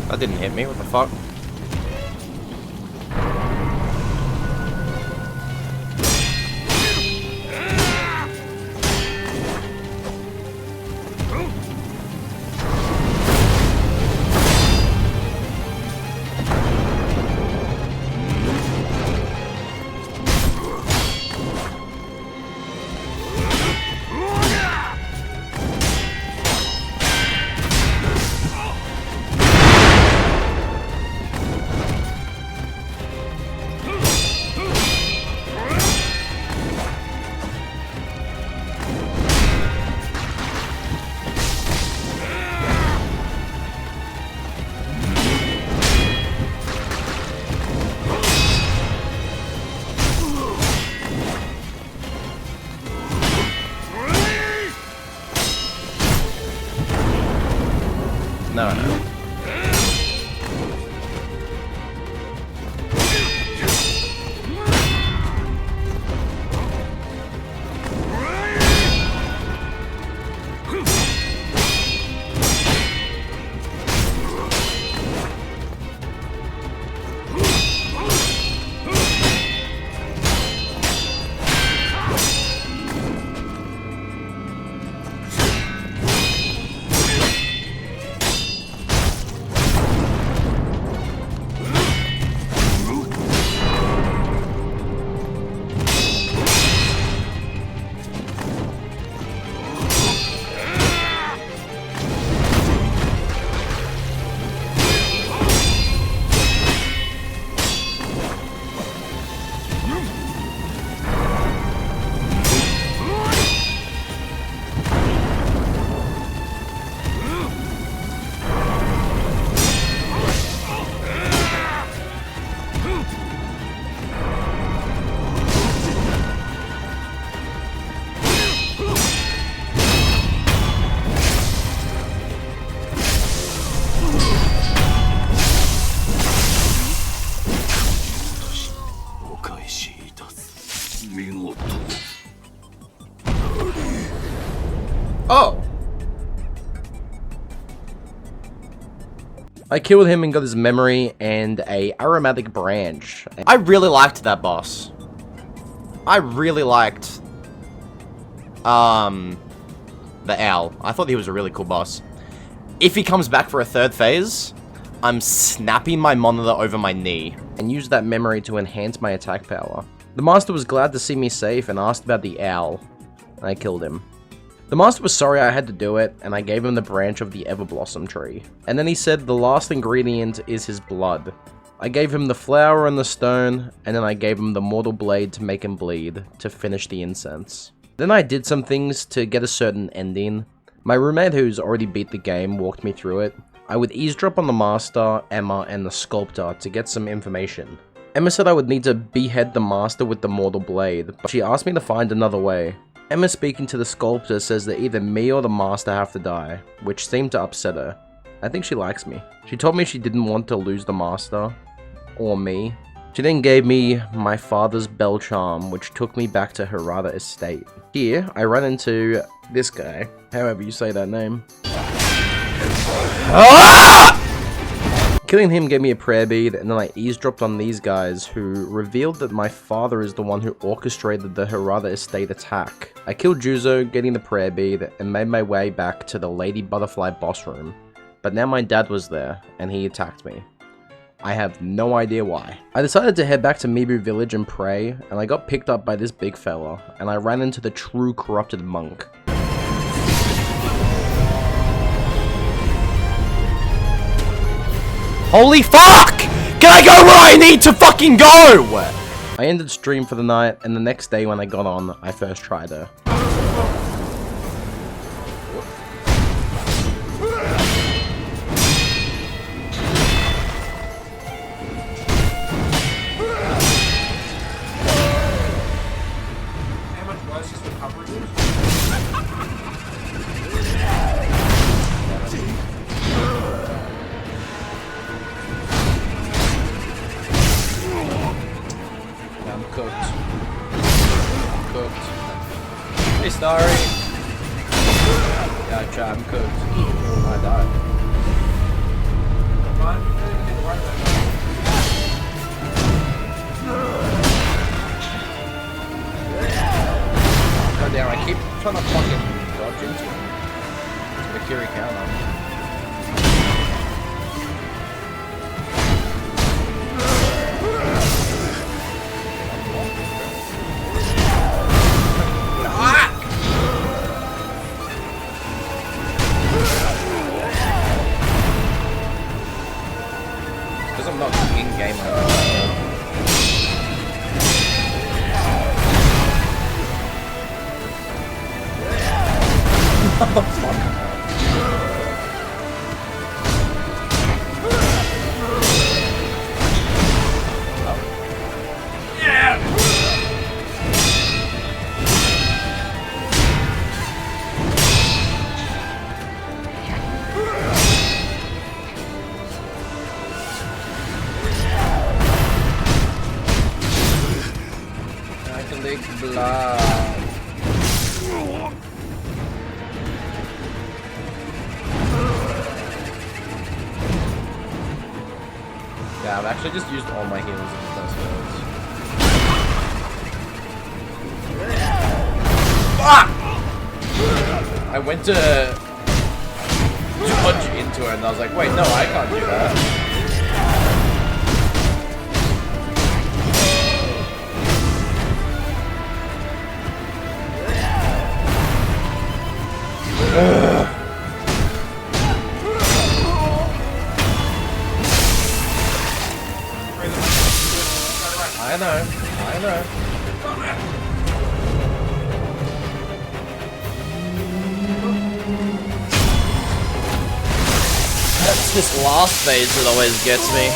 That didn't hit me, what the fuck? I killed him and got his memory and a aromatic branch. I really liked that boss. I really liked the owl. I thought he was a really cool boss. If he comes back for a third phase, I'm snapping my monitor over my knee and use that memory to enhance my attack power. The master was glad to see me safe and asked about the owl. I killed him. The master was sorry I had to do it, and I gave him the branch of the Everblossom tree. And then he said the last ingredient is his blood. I gave him the flower and the stone, and then I gave him the mortal blade to make him bleed, to finish the incense. Then I did some things to get a certain ending. My roommate, who's already beat the game, walked me through it. I would eavesdrop on the master, Emma, and the sculptor to get some information. Emma said I would need to behead the master with the mortal blade, but she asked me to find another way. Emma speaking to the sculptor says that either me or the master have to die, which seemed to upset her. I think she likes me. She told me she didn't want to lose the master, or me. She then gave me my father's bell charm, which took me back to Harada Estate. Here, I run into this guy, however you say that name. Killing him gave me a prayer bead, and then I eavesdropped on these guys, who revealed that my father is the one who orchestrated the Harada Estate attack. I killed Juzo, getting the prayer bead, and made my way back to the Lady Butterfly boss room. But now my dad was there, and he attacked me. I have no idea why. I decided to head back to Mibu village and pray, and I got picked up by this big fella, and I ran into the true corrupted monk. Holy fuck! Can I go where I need to fucking go? I ended stream for the night, and the next day when I got on, I first tried her. Hey, Starry. Yeah, I'm cooked. I died. God damn, I keep trying to fucking dodge into him. It's gonna carry counter. I'm not in-game blood. Yeah, I've actually just used all my heals in the first phase. Fuck! I went to dodge into her and I was like, wait, no, I can't do that. I know. That's this last phase that always gets me.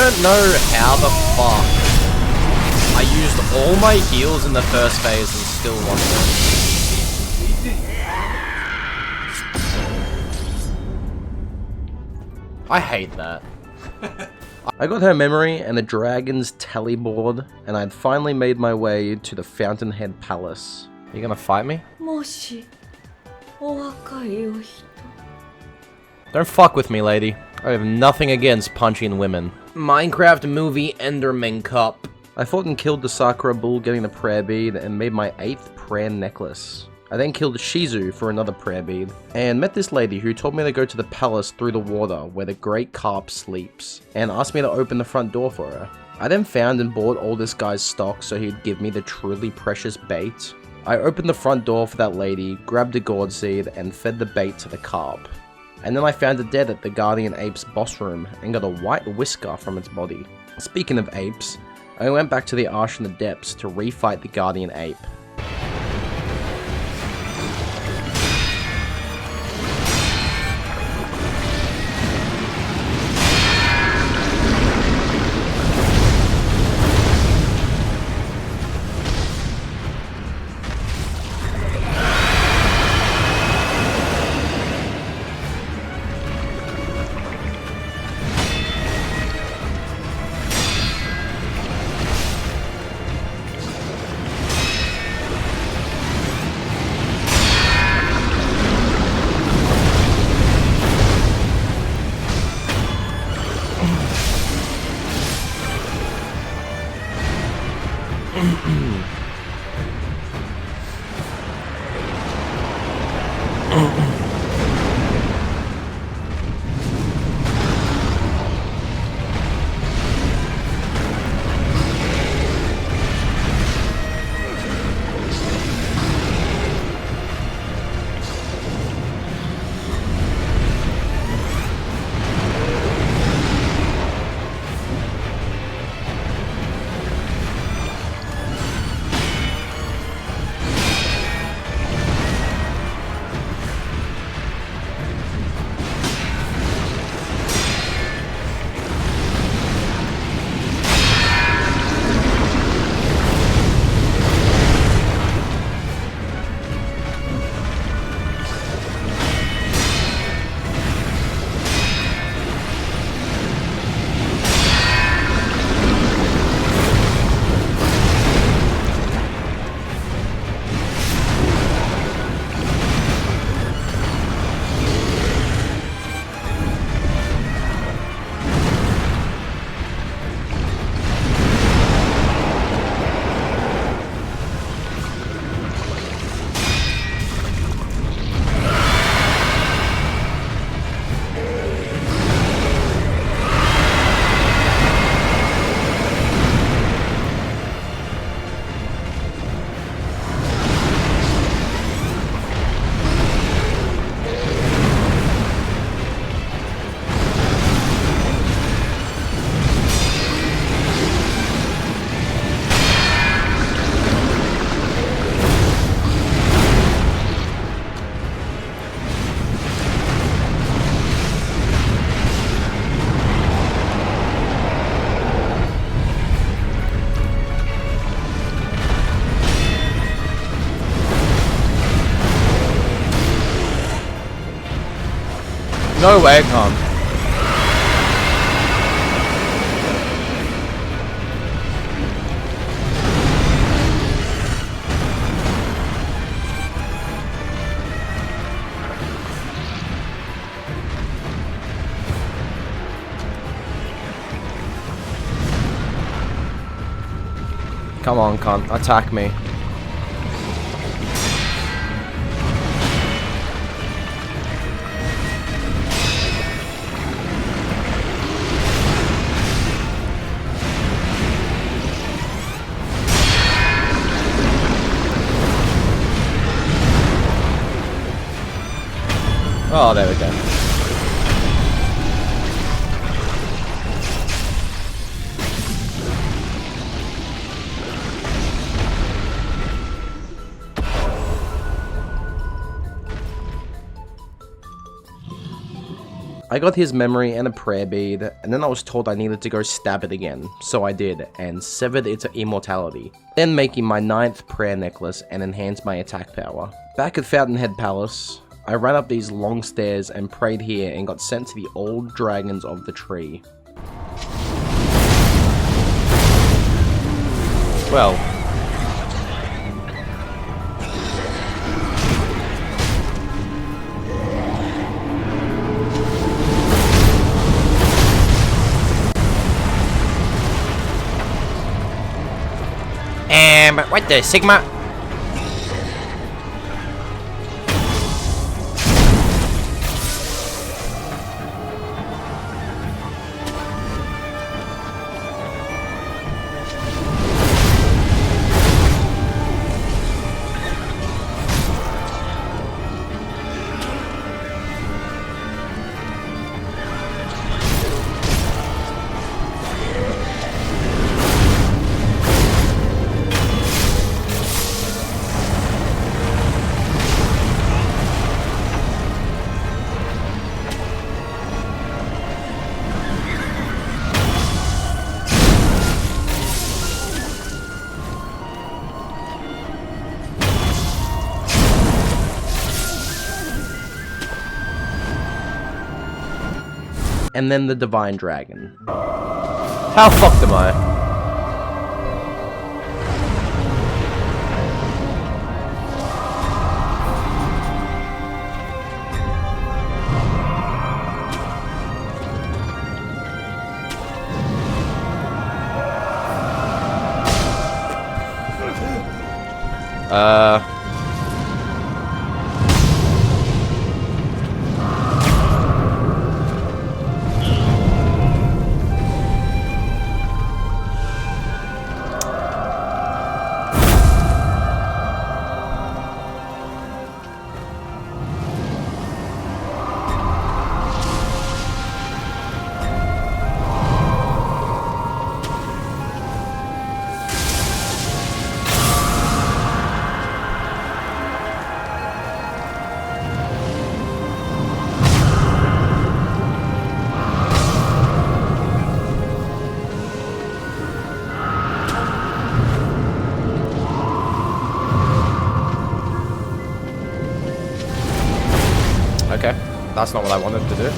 don't know how the fuck I used all my heals in the first phase and still won it. I hate that. I got her memory and the dragon's tally board, and I'd finally made my way to the Fountainhead Palace. You gonna fight me? もしお若いお人 Don't fuck with me, lady. I have nothing against punching women. Minecraft movie Enderman Cup. I fought and killed the Sakura bull getting the prayer bead and made my 8th prayer necklace. I then killed Shizu for another prayer bead, and met this lady who told me to go to the palace through the water where the great carp sleeps, and asked me to open the front door for her. I then found and bought all this guy's stock so he'd give me the truly precious bait. I opened the front door for that lady, grabbed a gourd seed, and fed the bait to the carp. And then I found it dead at the Guardian Ape's boss room, and got a white whisker from its body. Speaking of apes, I went back to the Arch in the Depths to refight the Guardian Ape. No way, I can't. Come on, cunt. Attack me. Oh, there we go. I got his memory and a prayer bead, and then I was told I needed to go stab it again, so I did, and severed its immortality. Then making my 9th prayer necklace and enhanced my attack power. Back at Fountainhead Palace, I ran up these long stairs and prayed here and got sent to the old dragons of the tree. Well, what the Sigma? And then the Divine Dragon. How fucked am I? Okay, that's not what I wanted to do.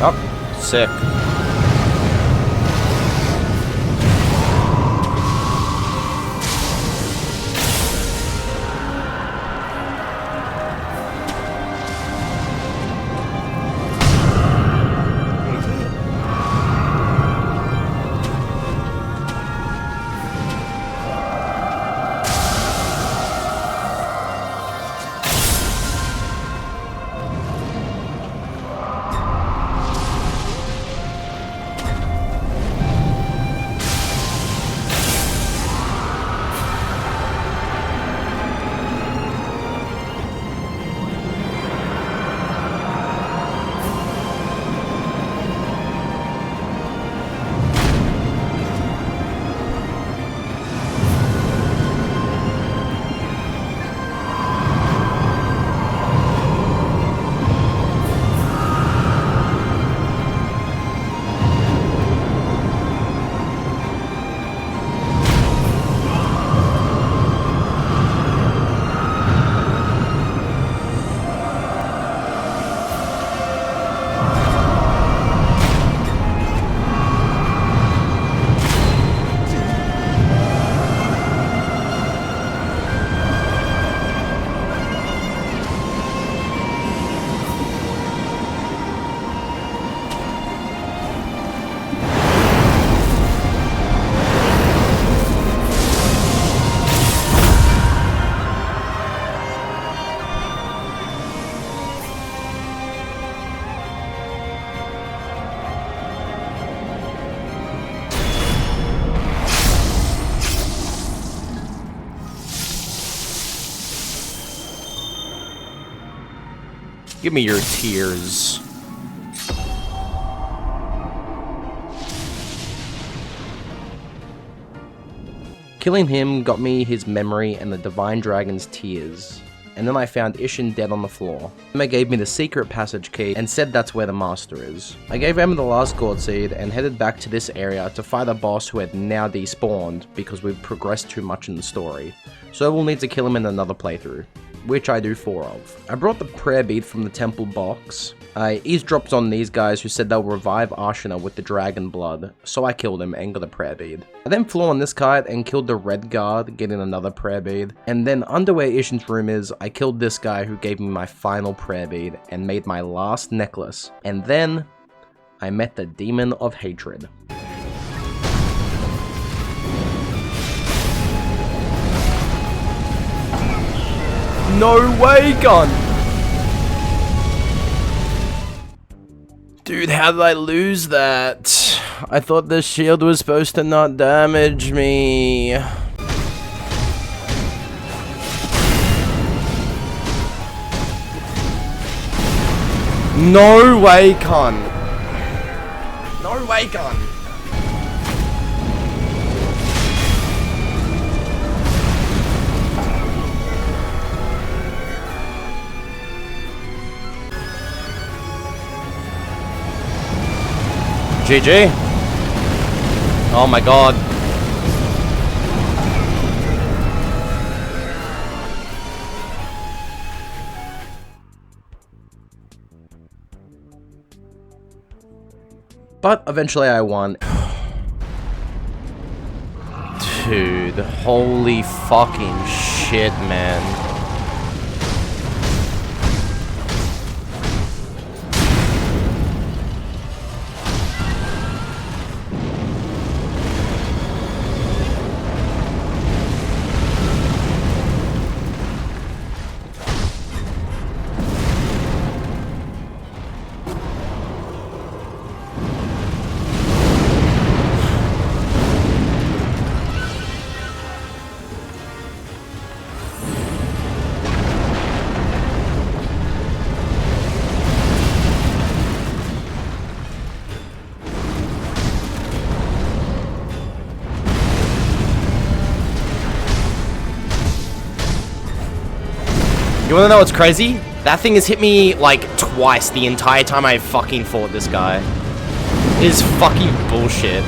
Oh, sick. Give me your tears. Killing him got me his memory and the Divine Dragon's tears. And then I found Ishin dead on the floor. Emma gave me the secret passage key and said that's where the master is. I gave Emma the last gourd seed and headed back to this area to fight a boss who had now despawned because we've progressed too much in the story. So we'll need to kill him in another playthrough, which I do 4 of. I brought the prayer bead from the temple box. I eavesdropped on these guys who said they'll revive Ashina with the dragon blood, so I killed him and got a prayer bead. I then flew on this kite and killed the red guard, getting another prayer bead. And then under where Ishin's room is, I killed this guy who gave me my final prayer bead and made my last necklace. And then I met the demon of hatred. No way, gun! Dude, how did I lose that? I thought the shield was supposed to not damage me. No way, con. No way, con. GG. Oh my god. But eventually I won. Dude, holy fucking shit, man. You wanna know what's crazy? That thing has hit me like twice the entire time I fucking fought this guy. It is fucking bullshit.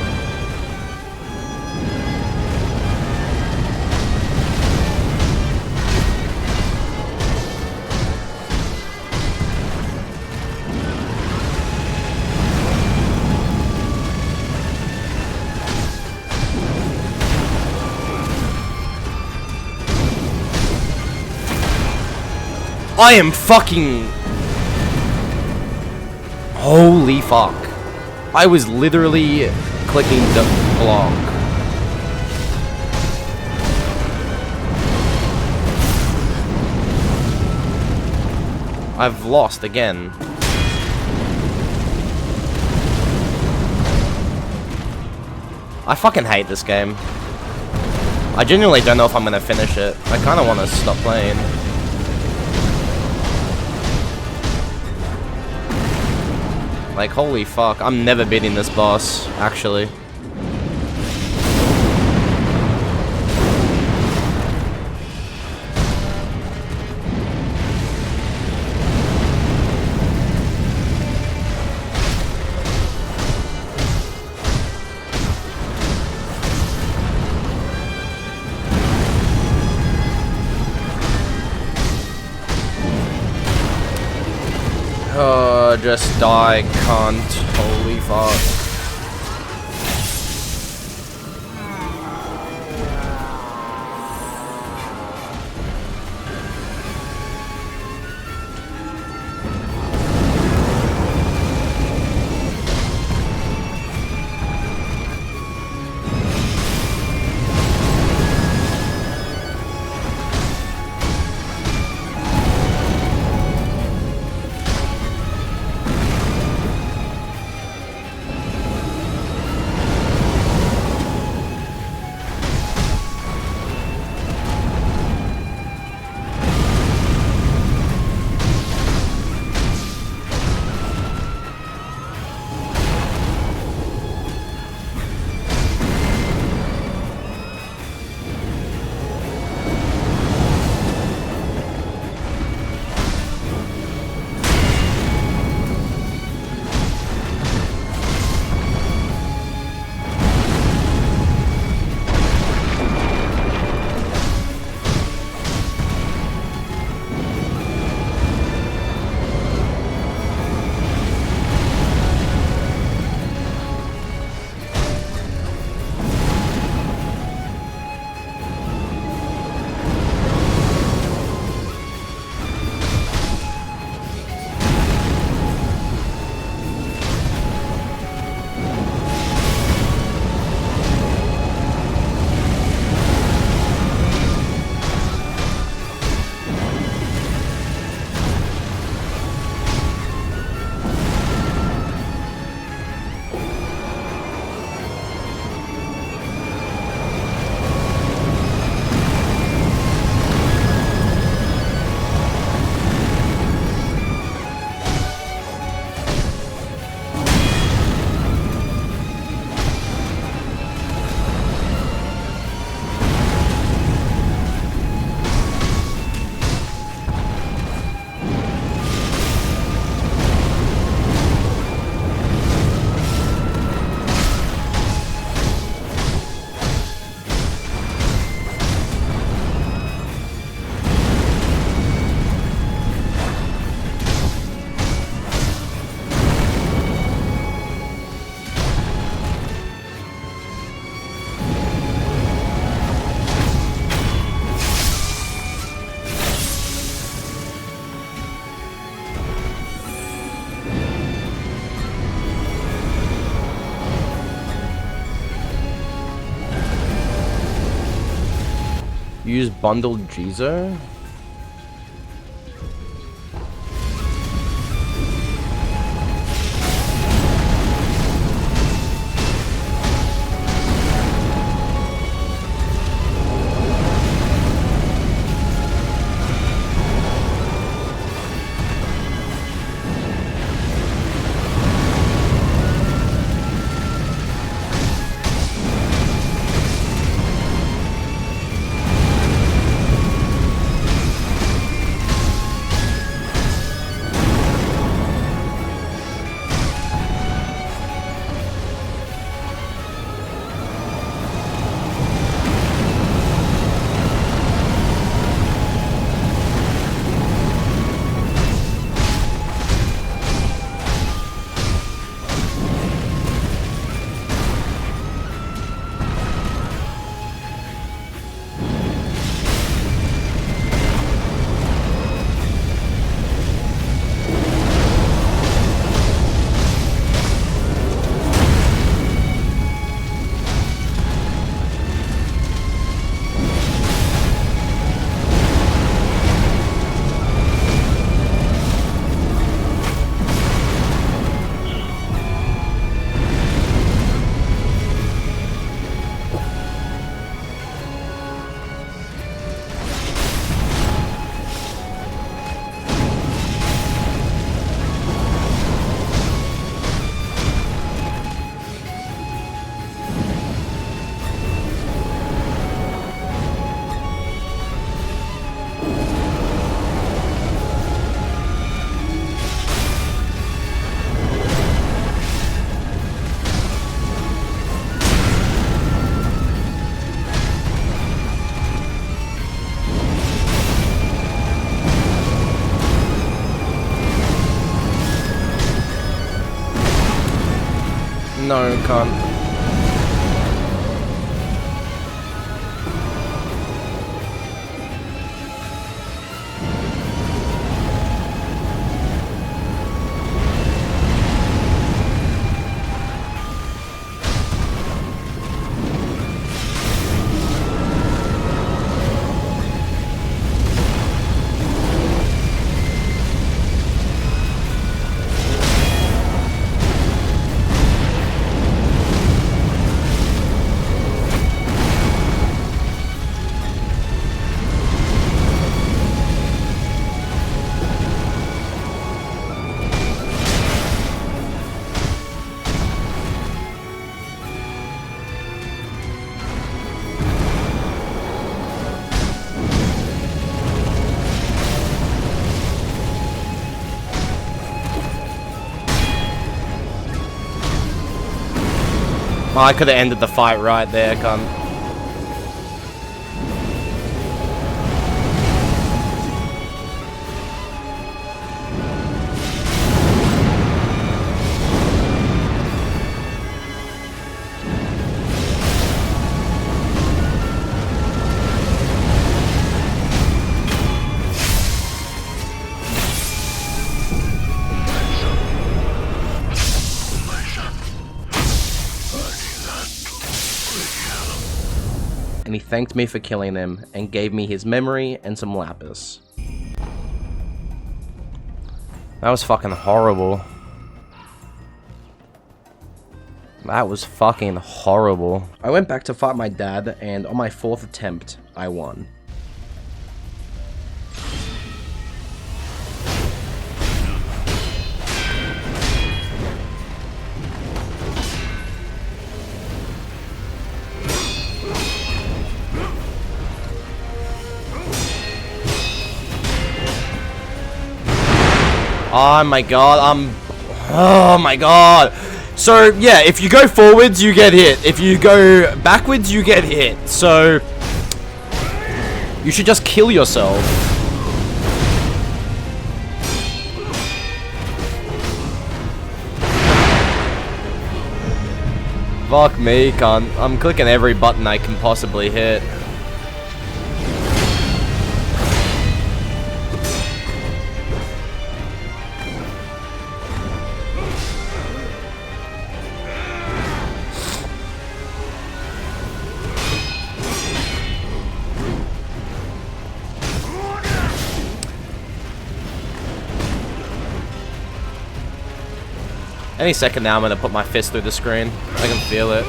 I am fucking... Holy fuck. I was literally clicking the block. I've lost again. I fucking hate this game. I genuinely don't know if I'm gonna finish it. I kinda wanna stop playing. Like, holy fuck, I'm never beating this boss, actually. Just die, cunt. Holy fuck. Use bundled Jizo? No, can't. Oh, I could have ended the fight right there, cunt. And he thanked me for killing him and gave me his memory and some lapis. That was fucking horrible. That was fucking horrible. I went back to fight my dad, and on my 4th attempt, I won. Oh my god, oh my god. So, yeah, if you go forwards, you get hit. If you go backwards, you get hit. So, you should just kill yourself. Fuck me, cunt. I'm clicking every button I can possibly hit. Any second now, I'm gonna put my fist through the screen. I can feel it.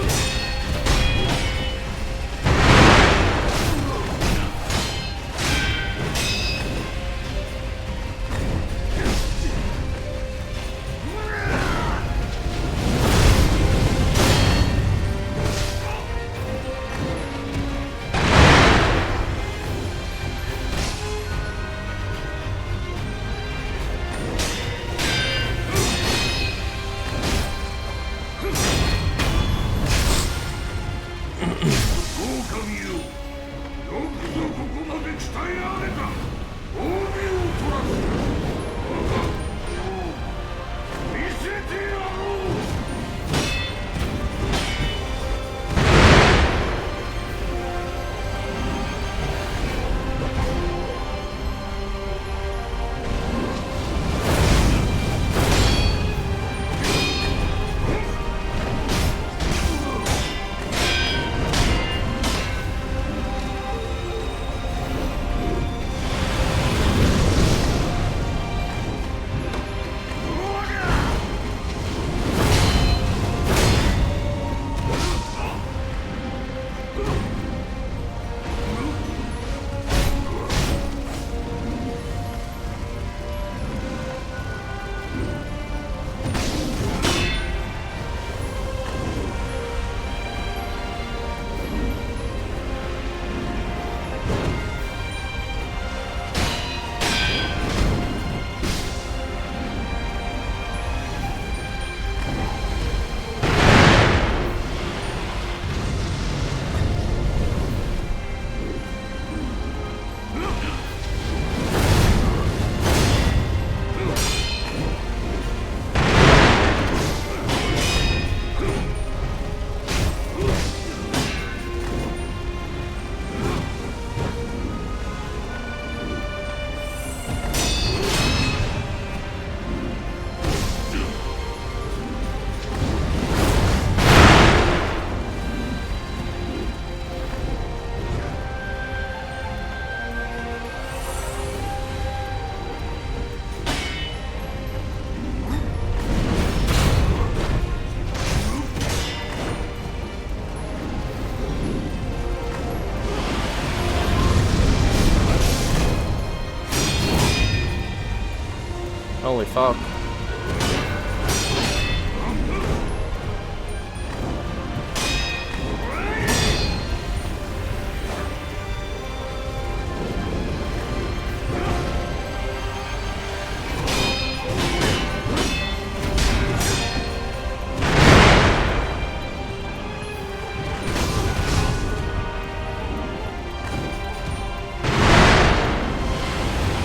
Holy fuck.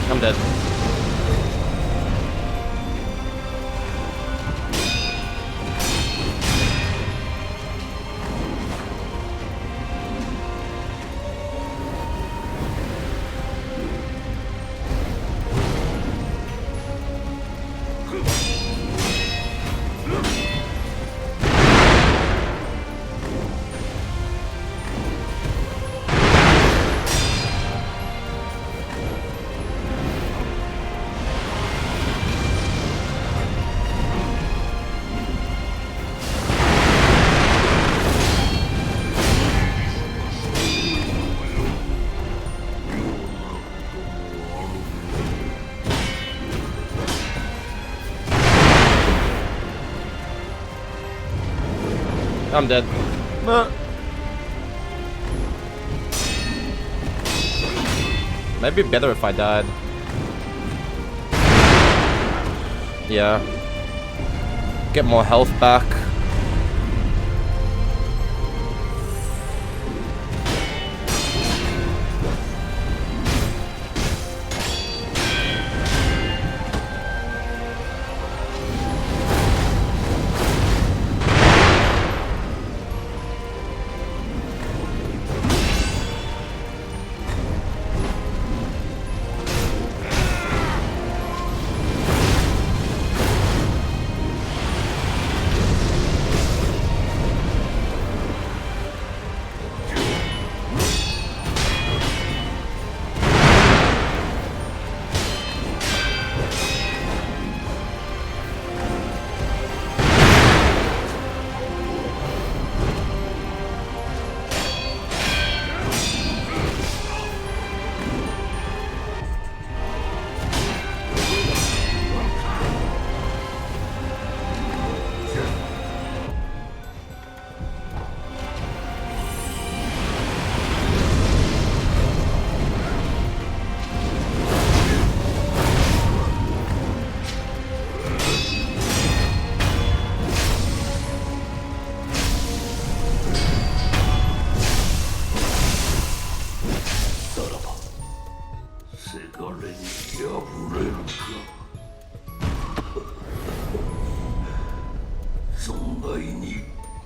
I'm dead. I'm dead. Maybe better if I died. Yeah. Get more health back.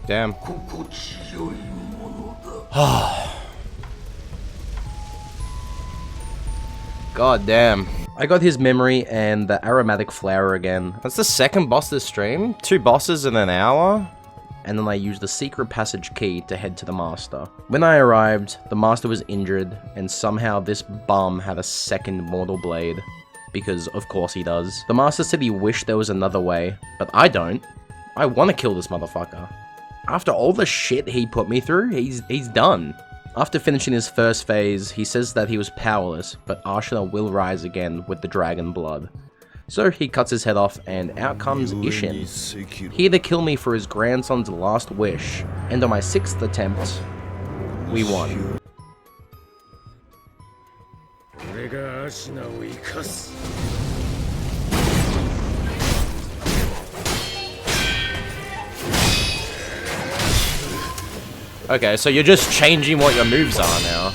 Damn. God damn. I got his memory and the aromatic flower again. That's the second boss this stream. 2 bosses in an hour. And then I used the secret passage key to head to the master. When I arrived, the master was injured, and somehow this bum had a second mortal blade. Because of course he does. The master said he wished there was another way, but I don't. I want to kill this motherfucker. After all the shit he put me through, he's done. After finishing his first phase, he says that he was powerless, but Ashina will rise again with the dragon blood. So he cuts his head off, and out comes Ishin, here to kill me for his grandson's last wish. And on my 6th attempt, we won. Okay, so you're just changing what your moves are now.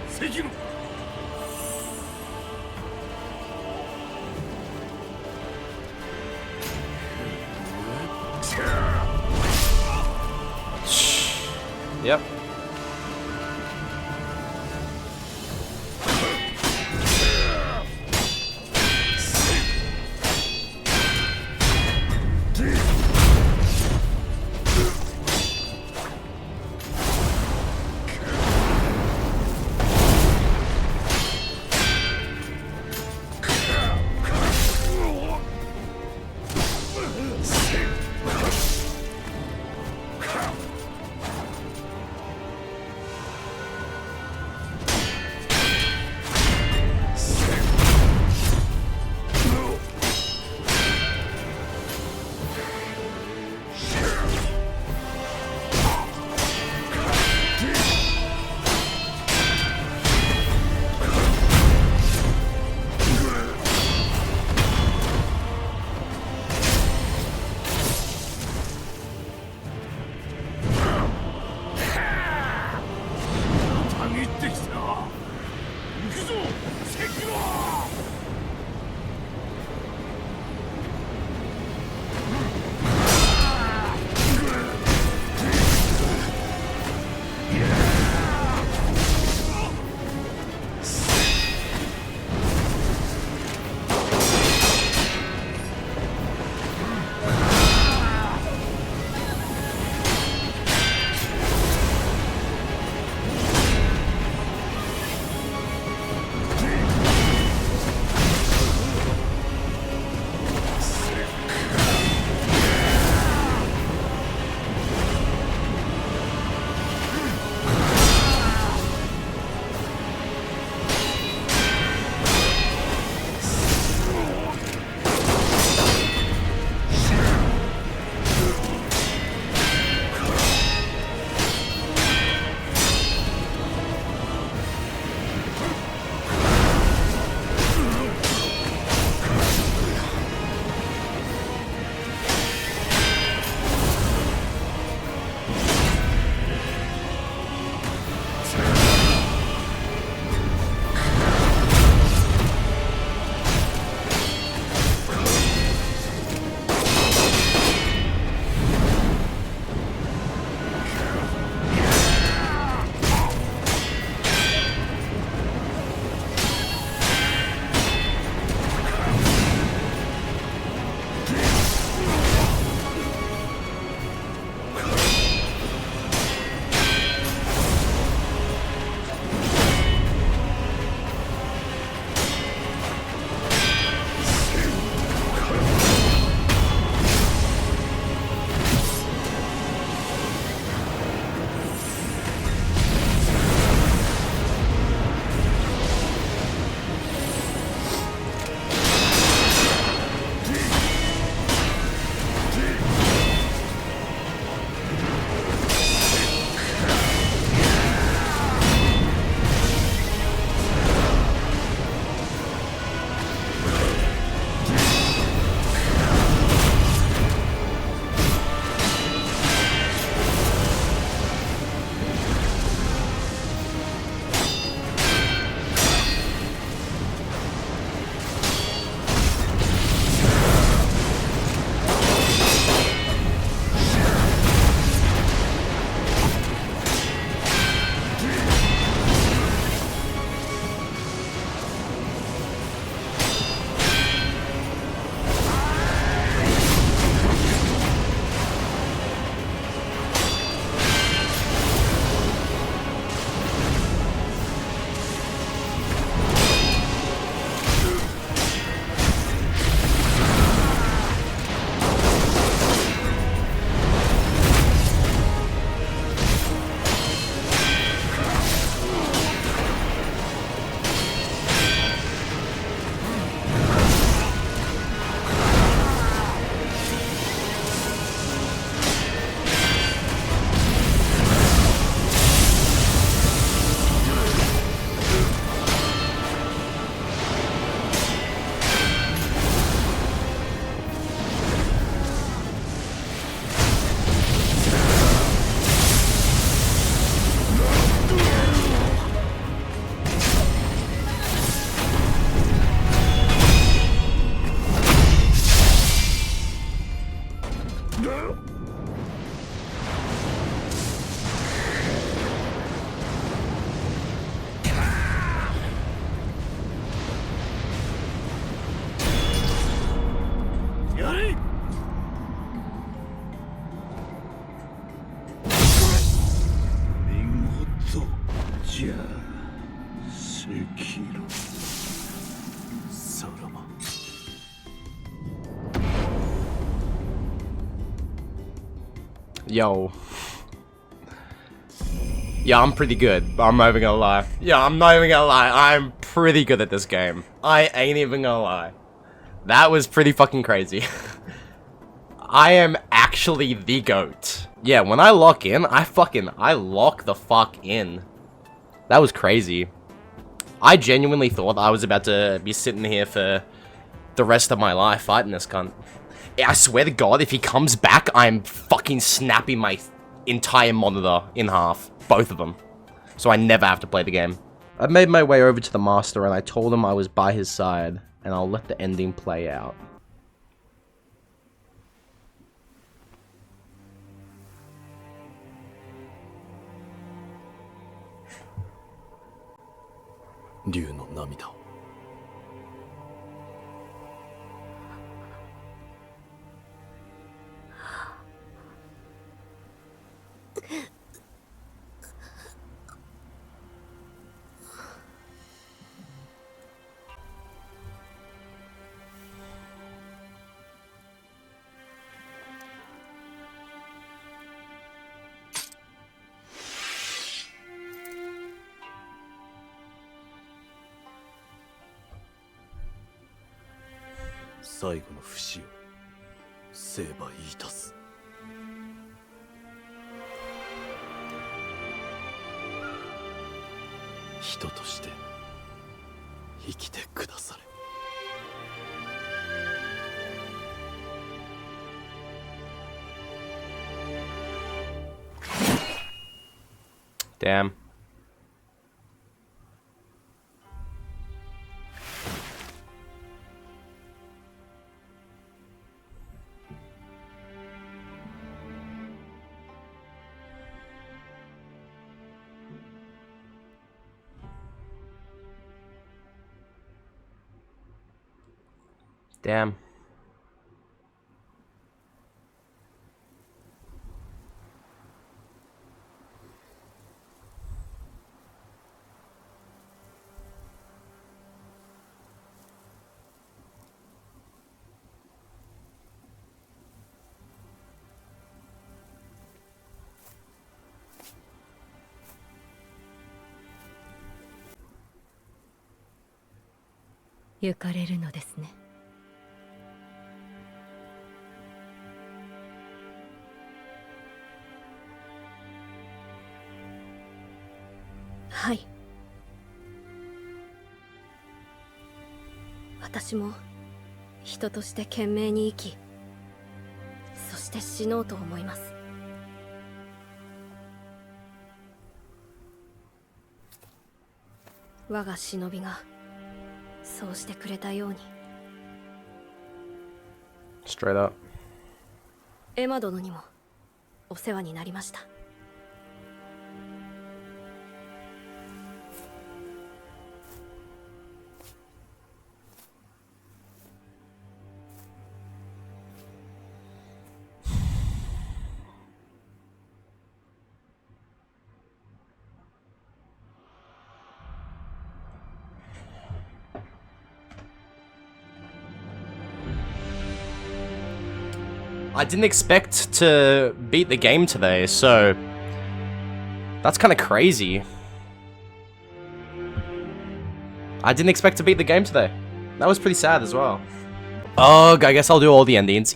Sekiro! Yep. Yo. Yeah, I'm pretty good. I'm not even gonna lie. Yeah, I'm not even gonna lie. I'm pretty good at this game. I ain't even gonna lie. That was pretty fucking crazy. I am actually the GOAT. Yeah, when I lock in, I lock the fuck in. That was crazy. I genuinely thought I was about to be sitting here for the rest of my life fighting this cunt. I swear to God, if he comes back, I'm fucking snapping my entire monitor in half. Both of them. So I never have to play the game. I made my way over to the master and I told him I was by his side and I'll let the ending play out. Damn. Damn.行かれるのですね。はい。私も人として懸命に生き、そして死のうと思います。我が忍びがそうしてくれたように。Straight up. エマ殿にもお世話になりました。I didn't expect to beat the game today, so that's kind of crazy. I didn't expect to beat the game today. That was pretty sad as well. Oh, I guess I'll do all the endings.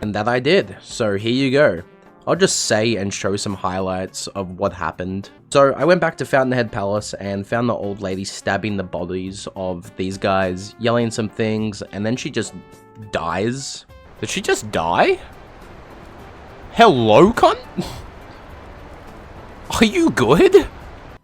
And that I did, so here you go. I'll just say and show some highlights of what happened. So I went back to Fountainhead Palace and found the old lady stabbing the bodies of these guys, yelling some things, and then she just dies. Did she just die? Hello, cunt? Are you good?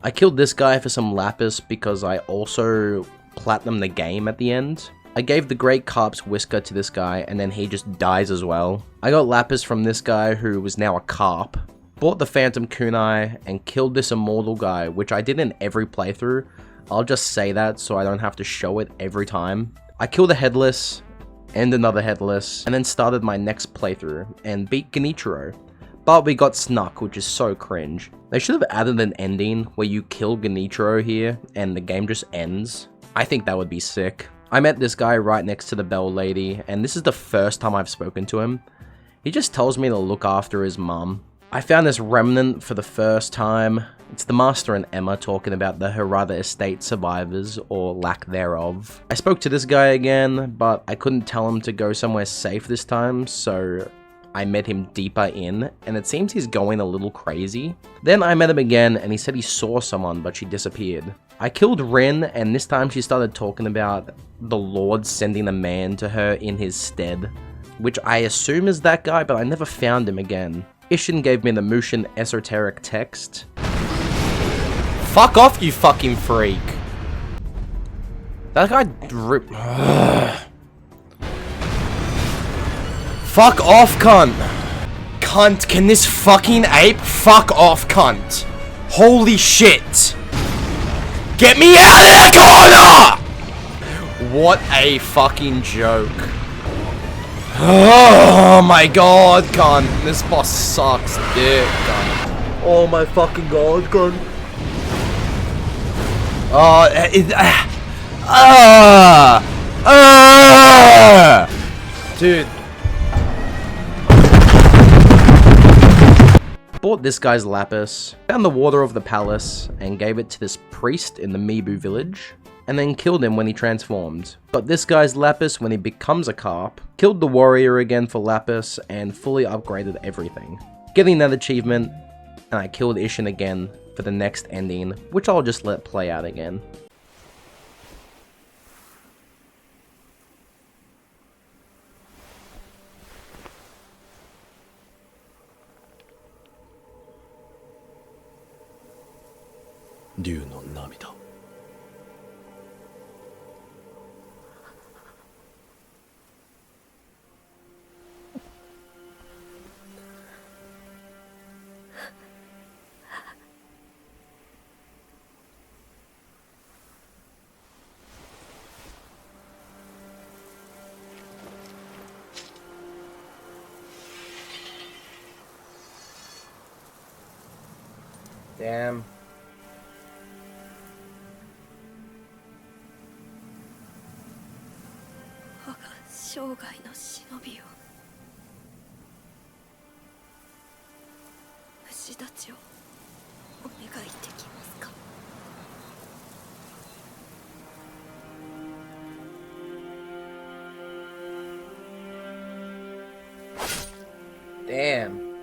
I killed this guy for some lapis because I also platinumed the game at the end. I gave the Great Carp's Whisker to this guy and then he just dies as well. I got lapis from this guy who was now a carp. Bought the Phantom Kunai and killed this immortal guy, which I did in every playthrough. I'll just say that so I don't have to show it every time. I killed a headless and another headless, and then started my next playthrough and beat Genichiro. But we got snuck, which is so cringe. They should have added an ending where you kill Genichiro here and the game just ends. I think that would be sick. I met this guy right next to the bell lady, and this is the first time I've spoken to him. He just tells me to look after his mum. I found this remnant for the first time. It's the Master and Emma talking about the Harada estate survivors, or lack thereof. I spoke to this guy again, but I couldn't tell him to go somewhere safe this time, so I met him deeper in, and it seems he's going a little crazy. Then I met him again, and he said he saw someone, but she disappeared. I killed Rin, and this time she started talking about the Lord sending a man to her in his stead, which I assume is that guy, but I never found him again. Ishin gave me the Mushin esoteric text. Fuck off, you fucking freak! That guy Fuck off, cunt! Cunt, can this fucking ape fuck off, cunt? Holy shit! Get me out of that corner! What a fucking joke. Oh my god, cunt. This boss sucks dick, cunt. Oh my fucking god, cunt. Dude. Bought this guy's lapis, found the water of the palace, and gave it to this priest in the Mibu village, and then killed him when he transformed. Got this guy's lapis when he becomes a carp, killed the warrior again for lapis, and fully upgraded everything. Getting that achievement, and I killed Ishin again for the next ending, which I'll just let play out again. Damn. 我が生涯の忍びを虫たちをお願いできますか。Damn.「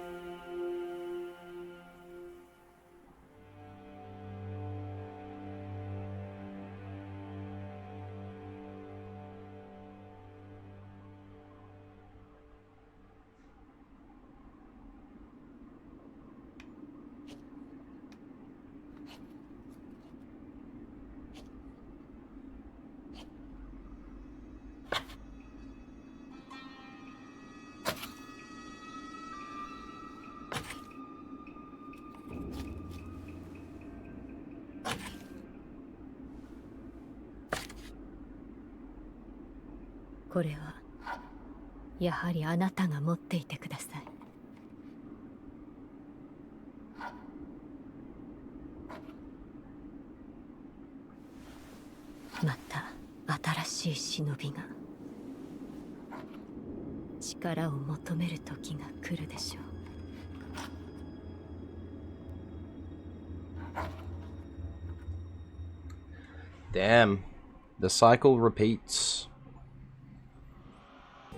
これはやはりあなたが持っていてください。また新しい忍びが力を求める時が来るでしょう。 Damn. The cycle repeats.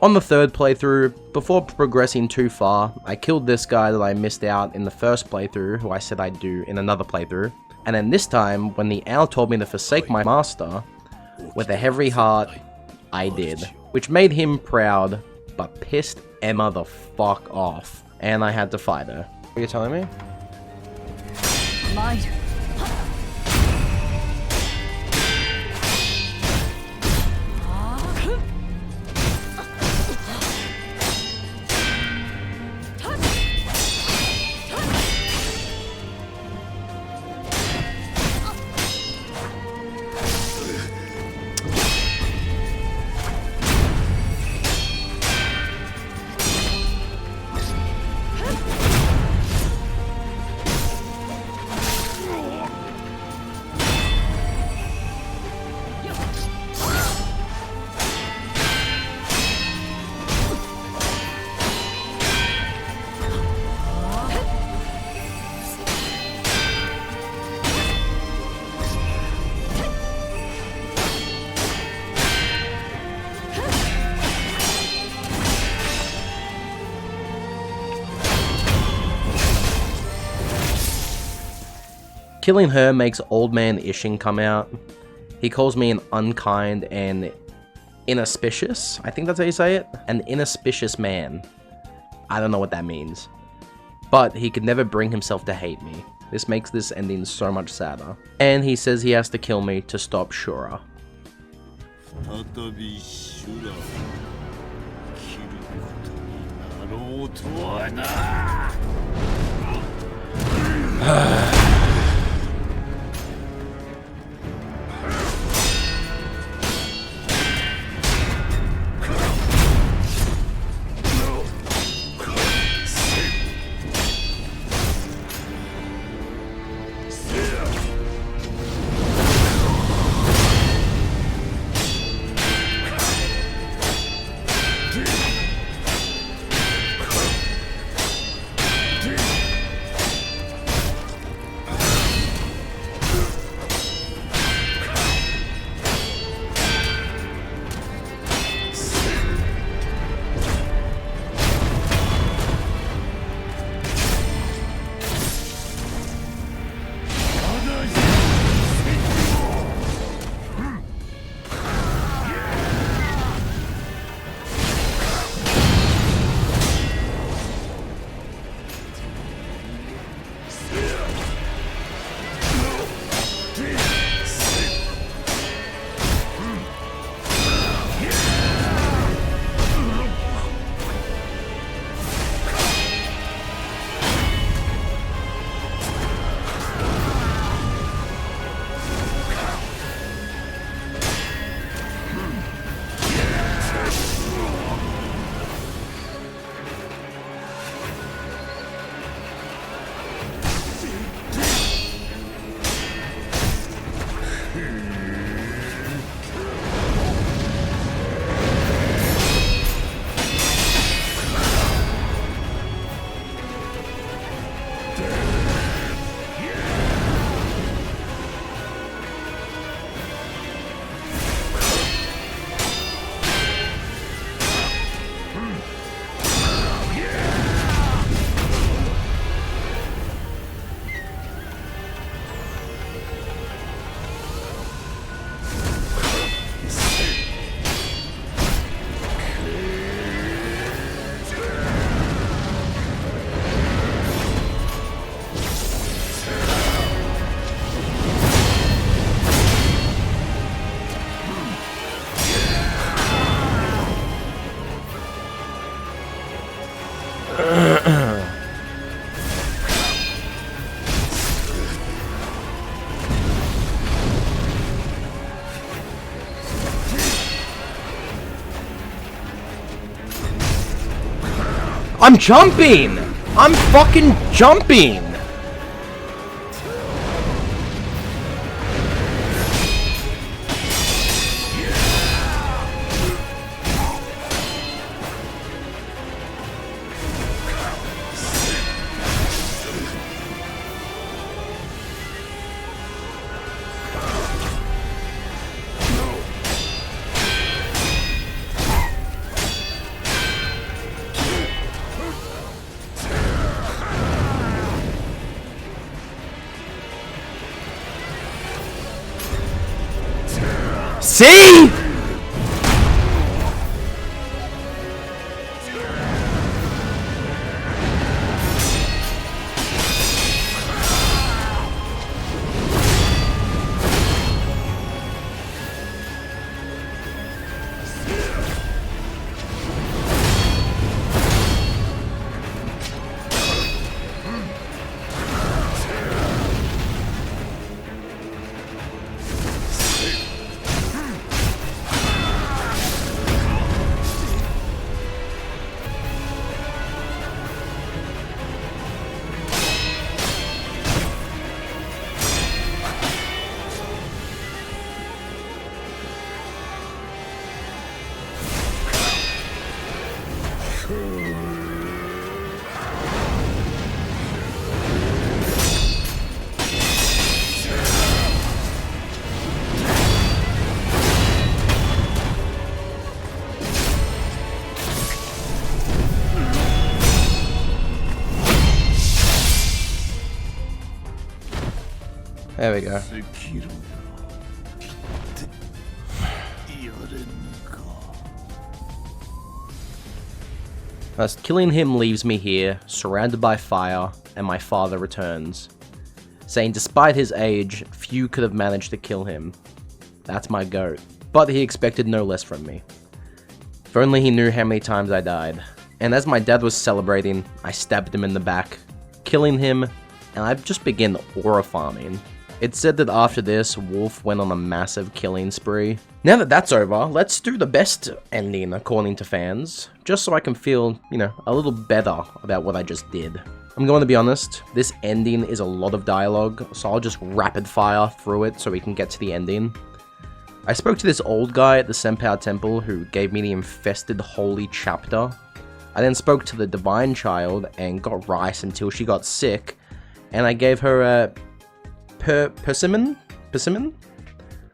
On the third playthrough, before progressing too far, I killed this guy that I missed out in the first playthrough, who I said I'd do in another playthrough. And then this time, when the owl told me to forsake my master, with a heavy heart, I did. Which made him proud, but pissed Emma the fuck off. And I had to fight her. What are you telling me? Mine. Killing her makes Old Man Ishin come out. He calls me an unkind and inauspicious, I think that's how you say it? An inauspicious man. I don't know what that means. But he could never bring himself to hate me. This makes this ending so much sadder. And he says he has to kill me to stop Shura. 再び修羅を切ることになろうとはな。I'm jumping! I'm fucking jumping! See? There we go. Sekiro やれぬか。 Thus, killing him leaves me here, surrounded by fire, and my father returns, saying despite his age, few could have managed to kill him. That's my goat. But he expected no less from me. If only he knew how many times I died. And as my dad was celebrating, I stabbed him in the back, killing him, and I just began aura farming. It's said that after this, Wolf went on a massive killing spree. Now that that's over, let's do the best ending according to fans, just so I can feel, you know, a little better about what I just did. I'm going to be honest, this ending is a lot of dialogue, so I'll just rapid fire through it so we can get to the ending. I spoke to this old guy at the Senpou Temple who gave me the infested holy chapter. I then spoke to the divine child and got rice until she got sick, and I gave her a persimmon?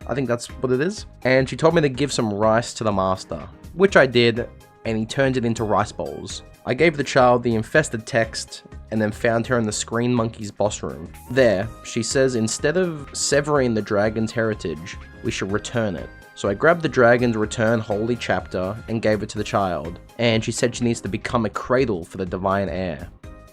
I think that's what it is. And she told me to give some rice to the master, which I did, and he turned it into rice bowls. I gave the child the infested text, and then found her in the Screen Monkey's boss room. There, she says instead of severing the dragon's heritage, we should return it. So I grabbed the dragon's return holy chapter and gave it to the child, and she said she needs to become a cradle for the divine heir.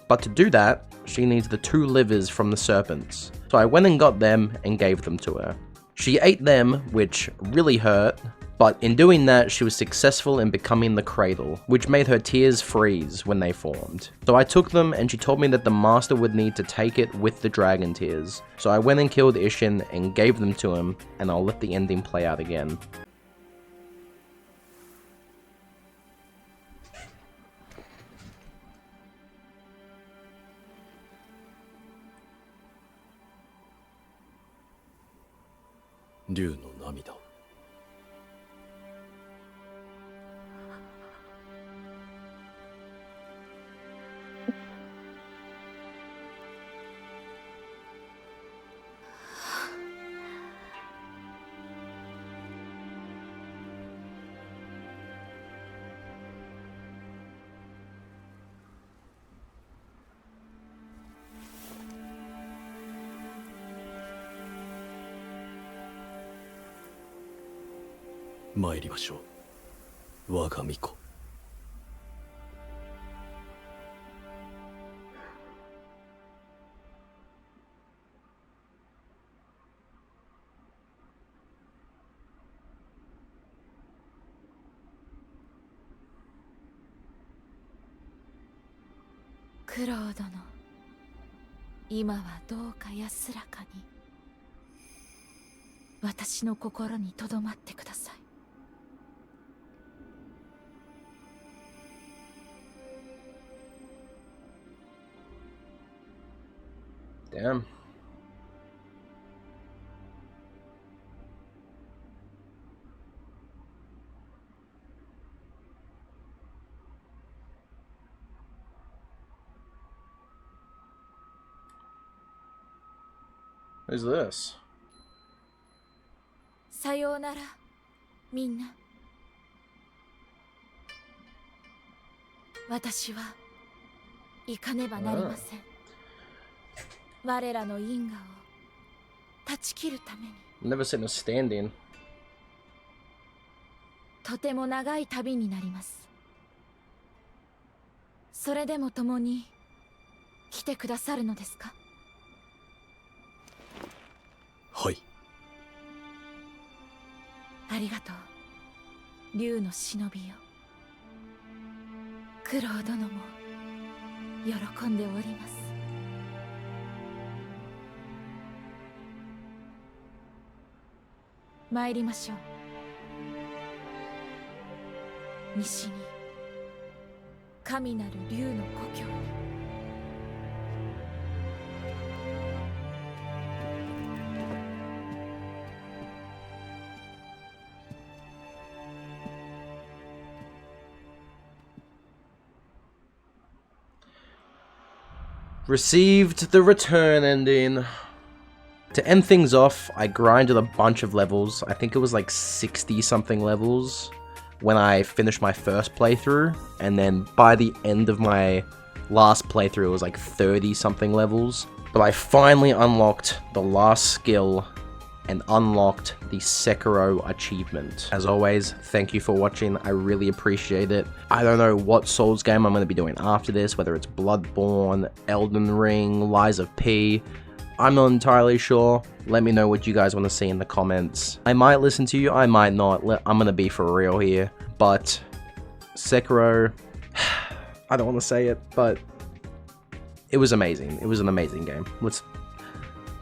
But to do that, she needs the 2 livers from the serpents. So I went and got them and gave them to her. She ate them, which really hurt, but in doing that, she was successful in becoming the cradle, which made her tears freeze when they formed. So I took them, and she told me that the master would need to take it with the dragon tears. So I went and killed Ishin and gave them to him, and I'll let the ending play out again.九郎殿、今はどうか安らかに私の心にとどまってください。Damn. Who's this? さようなら、みんな。私は行かねばなりません。我らの因果を断ち切るために。Never seen us standing. とても長い旅になります。それでも共に来てくださるのですか？はい。ありがとう、竜の忍びよ。九郎殿も喜んでおります。参りましょう。西に神なる竜の故郷に。Received the return ending. To end things off, I grinded a bunch of levels. I think it was like 60 something levels when I finished my first playthrough, and then by the end of my last playthrough it was like 30 something levels. But I finally unlocked the last skill and unlocked the Sekiro achievement. As always, thank you for watching. I really appreciate it. I don't know what Souls game I'm going to be doing after this, whether it's Bloodborne, Elden Ring, Lies of P. I'm not entirely sure. Let me know what you guys want to see in the comments. I might listen to you, I might not. I'm going to be for real here. But Sekiro, I don't want to say it, but it was amazing. It was an amazing game. Let's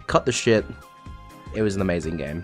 cut the shit. It was an amazing game.